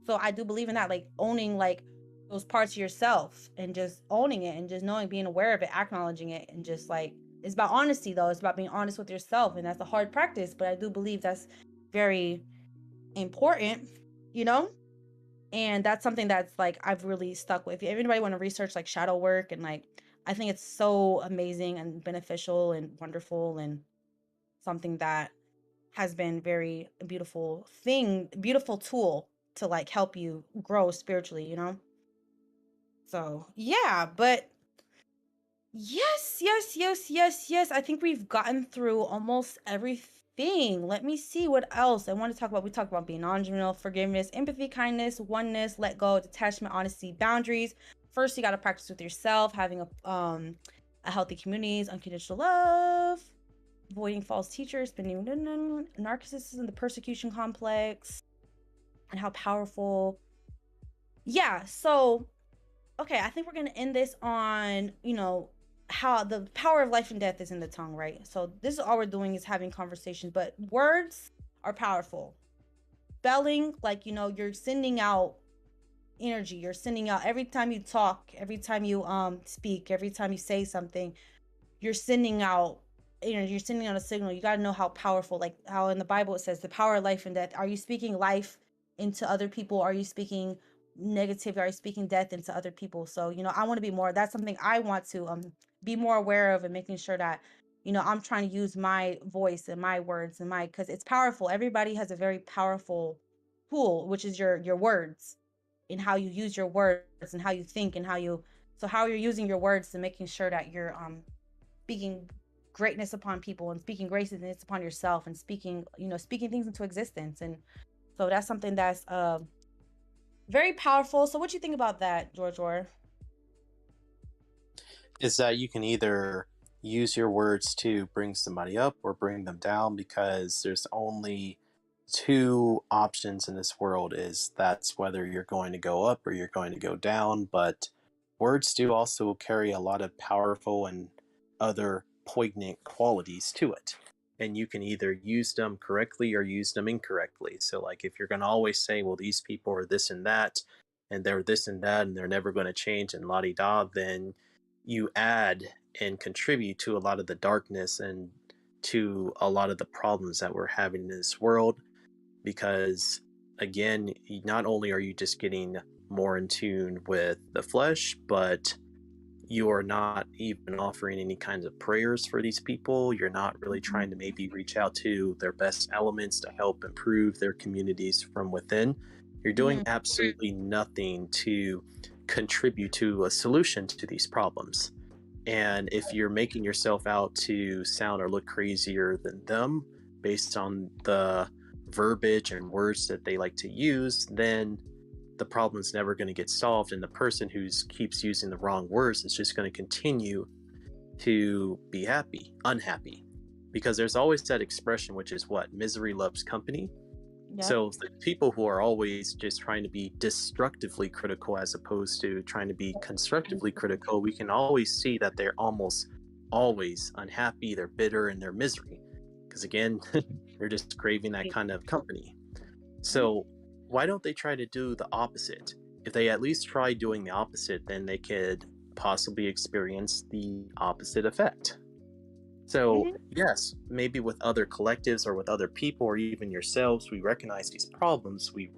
So I do believe in that, like owning like those parts of yourself and just owning it and just knowing, being aware of it, acknowledging it, and just like, it's about honesty though. It's about being honest with yourself, and that's a hard practice, but I do believe that's very important, you know. And that's something that's like I've really stuck with. If anybody want to research like shadow work, and like, I think it's so amazing and beneficial and wonderful, and something that has been very beautiful tool to like help you grow spiritually, you know? So yeah, but yes. I think we've gotten through almost thing. Let me see what else I want to talk about. We talked about being non-judgmental, forgiveness, empathy, kindness, oneness, let go, detachment, honesty, boundaries. First, you got to practice with yourself, having a healthy communities, unconditional love, avoiding false teachers, spending narcissism, the persecution complex, and how powerful. Yeah, so okay, I think we're gonna end this on, how the power of life and death is in the tongue, right? So this is all we're doing is having conversations, but words are powerful. Spelling, like, you're sending out energy. You're sending out every time you talk, every time you speak, every time you say something, you're sending out energy, you're sending out a signal. You got to know how powerful, like how in the Bible it says the power of life and death. Are you speaking life into other people? Are you speaking negativity? Are you speaking death into other people? So, I want to be more, that's something I want to be more aware of, and making sure that, I'm trying to use my voice and my words and because it's powerful. Everybody has a very powerful tool, which is your words, and how you use your words and how you think and how you're using your words, and making sure that you're speaking greatness upon people and speaking greatness upon yourself, and speaking things into existence. And so that's something that's very powerful. So what do you think about that, George Orr? Is that you can either use your words to bring somebody up or bring them down, because there's only two options in this world. Is that's whether you're going to go up or you're going to go down. But words do also carry a lot of powerful and other poignant qualities to it, and you can either use them correctly or use them incorrectly. So like if you're going to always say, well, these people are this and that, and they're this and that, and they're never going to change, and la-di-da, then you add and contribute to a lot of the darkness and to a lot of the problems that we're having in this world. Because again, not only are you just getting more in tune with the flesh, but you are not even offering any kinds of prayers for these people. You're not really trying to maybe reach out to their best elements to help improve their communities from within. You're doing absolutely nothing to contribute to a solution to these problems. And if you're making yourself out to sound or look crazier than them based on the verbiage and words that they like to use, then the problem's never going to get solved, and the person who keeps using the wrong words is just going to continue to be unhappy, because there's always that expression, which is what misery loves company. Yep. So the people who are always just trying to be destructively critical as opposed to trying to be constructively critical, we can always see that they're almost always unhappy, they're bitter, and they're misery, because again, they're just craving that kind of company. So why don't they try to do the opposite? If they at least try doing the opposite, then they could possibly experience the opposite effect. So yes, maybe with other collectives or with other people or even yourselves, we recognize these problems, we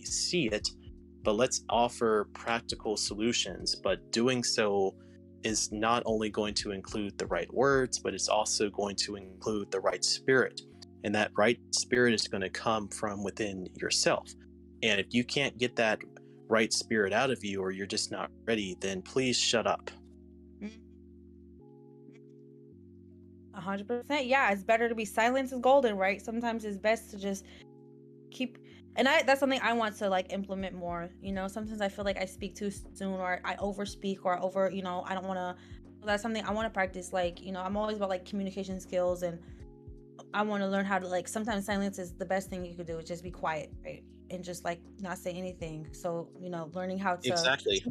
see it, but let's offer practical solutions. But doing so is not only going to include the right words, but it's also going to include the right spirit. And that right spirit is going to come from within yourself. And if you can't get that right spirit out of you, or you're just not ready, then please shut up. 100%. Yeah, it's better to be silent is golden, right? Sometimes it's best to just keep, and that's something I want to like implement more. Sometimes I feel like I speak too soon, or I overspeak, or I don't want to. That's something I want to practice. Like, I'm always about like communication skills, and I want to learn how to, like, sometimes silence is the best thing you could do. Is just be quiet, right? And just like not say anything. So, learning how to. Exactly.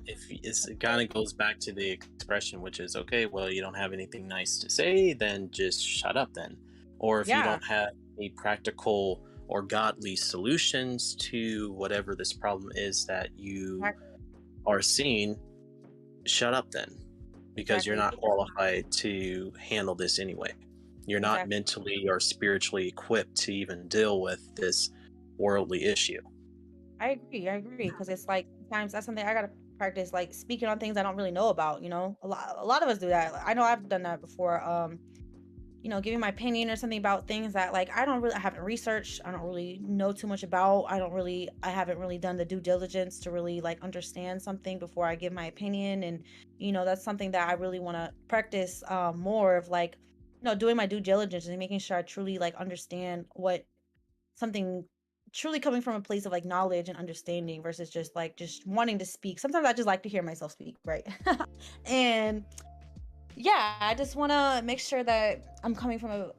If it kind of goes back to the expression, which is, okay, well, you don't have anything nice to say, then just shut up then. Or if you don't have any practical or godly solutions to whatever this problem is that you are seeing, shut up then, because you're not qualified to handle this anyway. You're not mentally or spiritually equipped to even deal with this worldly issue. I agree, because it's like sometimes that's something I gotta practice, like speaking on things I don't really know about. A lot of us do that. I know I've done that before. Giving my opinion or something about things that like I haven't researched, I don't really know too much about. I haven't really done the due diligence to really like understand something before I give my opinion. And that's something that I really want to practice more of, like doing my due diligence and making sure I truly like understand what something truly coming from a place of like knowledge and understanding versus just wanting to speak. Sometimes I just like to hear myself speak, right? And yeah, I just want to make sure that I'm coming from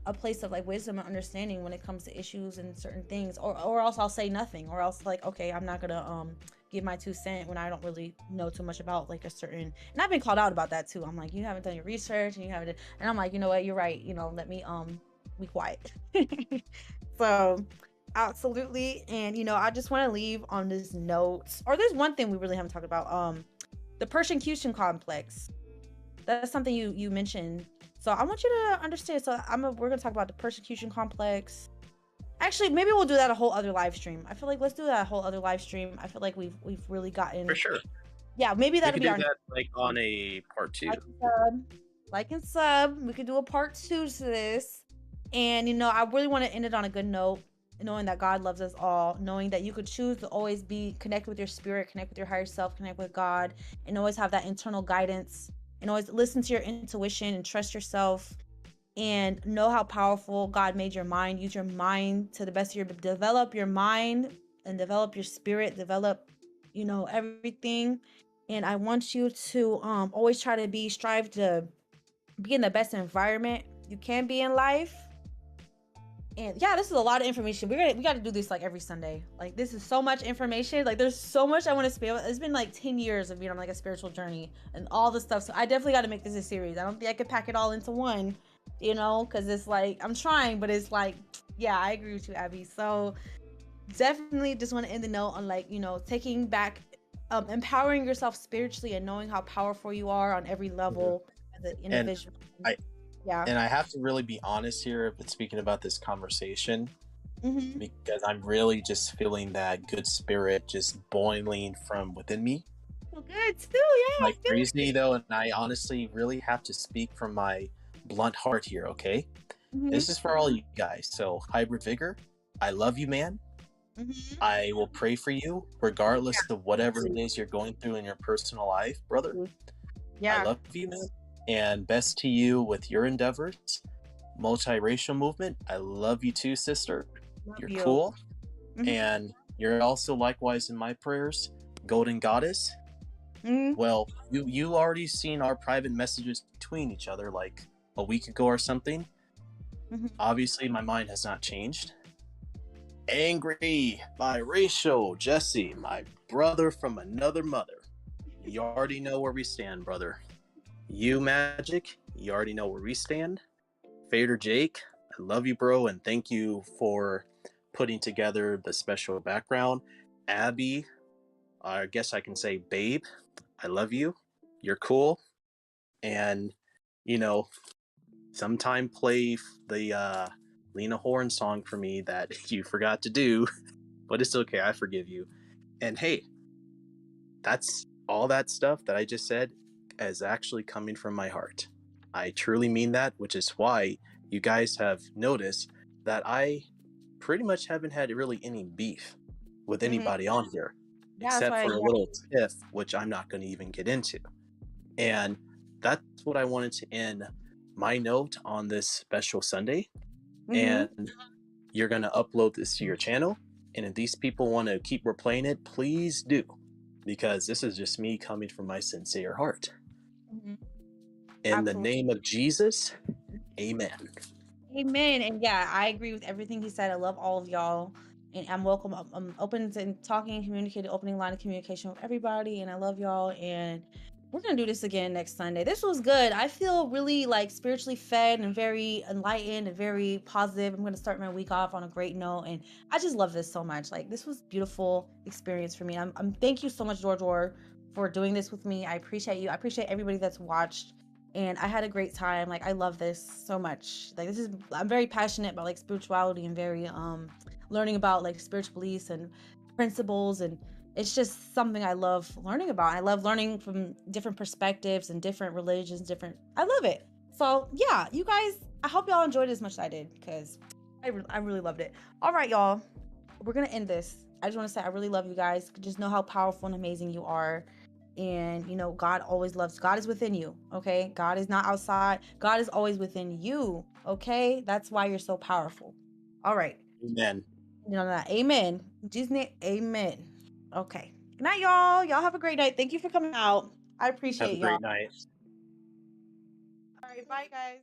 a place of like wisdom and understanding when it comes to issues and certain things, or else I'll say nothing, or else like, okay, I'm not gonna give my 2 cents when I don't really know too much about like a certain. And I've been called out about that too. I'm like, you haven't done your research and you haven't, and I'm like, you know what, you're right. Let me be quiet. So absolutely. And I just want to leave on this note, or there's one thing we really haven't talked about, the persecution complex. That's something you mentioned. So I want you to understand. So we're gonna talk about the persecution complex. Actually, maybe we'll do that a whole other live stream. I feel like let's do that a whole other live stream. I feel like we've really gotten. For sure. Yeah, maybe We that'll could be do our that like on a part 2. like and sub. We could do a part 2 to this. And I really want to end it on a good note, knowing that God loves us all, knowing that you could choose to always be connected with your spirit, connect with your higher self, connect with God, and always have that internal guidance, and always listen to your intuition and trust yourself, and know how powerful God made your mind. Use your mind to the best of your, develop your mind and develop your spirit, develop everything. And I want you to always try to strive to be in the best environment you can be in life. And yeah, this is a lot of information. We got to do this like every Sunday. Like, this is so much information. Like, there's so much I want to speak about. It's been like 10 years of being on like a spiritual journey and all the stuff. So I definitely got to make this a series. I don't think I could pack it all into one, because it's like, I'm trying, but it's like, yeah, I agree with you, Abby. So definitely just want to end the note on like, taking back, empowering yourself spiritually and knowing how powerful you are on every level as an individual. And I have to really be honest here, but speaking about this conversation, because I'm really just feeling that good spirit just boiling from within me. Well, good too, yeah. Like crazy though, and I honestly really have to speak from my blunt heart here, okay? This is for all you guys. So, Hybrid Vigor, I love you, man. I will pray for you, regardless of whatever it is you're going through in your personal life, brother. I love you, man. And best to you with your endeavors. Multiracial movement, I love you too, sister. You're cool. And you're also likewise in my prayers. Golden Goddess. Well, you already seen our private messages between each other like a week ago or something. Obviously, my mind has not changed. Angry, biracial, Jesse, my brother from another mother. You already know where we stand, brother. You, Magic, you already know where we stand. Fader Jake, I love you, bro, and thank you for putting together the special background. Abby, I guess I can say babe, I love you. You're cool. And, sometime play the Lena Horne song for me that you forgot to do, but it's okay, I forgive you. And hey, that's all that stuff that I just said is actually coming from my heart. I truly mean that, which is why you guys have noticed that I pretty much haven't had really any beef with anybody on here, except for a little tiff, which I'm not going to even get into. And that's what I wanted to end my note on this special Sunday. And you're going to upload this to your channel. And if these people want to keep replaying it, please do, because this is just me coming from my sincere heart. In the name of Jesus, amen. Amen. And yeah, I agree with everything he said. I love all of y'all, and I'm welcome. I'm open to talking and communicating, opening line of communication with everybody, and I love y'all. And we're gonna do this again next Sunday. This was good. I feel really like spiritually fed and very enlightened and very positive. I'm gonna start my week off on a great note, and I just love this so much. Like, this was a beautiful experience for me. I'm thank you so much, George Orr, for doing this with me. I appreciate you. I appreciate everybody that's watched. And I had a great time. Like, I love this so much. Like, I'm very passionate about like spirituality and very learning about like spiritual beliefs and principles, and it's just something I love learning about. I love learning from different perspectives and different religions, I love it. So yeah, you guys, I hope y'all enjoyed it as much as I did, because I really loved it. All right, y'all, we're gonna end this. I just want to say I really love you guys. Just know how powerful and amazing you are. And you know, God always loves. God is within you. Okay, God is not outside. God is always within you. Okay, that's why you're so powerful. All right. Amen. You know that. Amen. In Jesus' name, amen. Okay. Good night, y'all. Y'all have a great night. Thank you for coming out. I Have appreciate a y'all. great night. All right, bye, guys.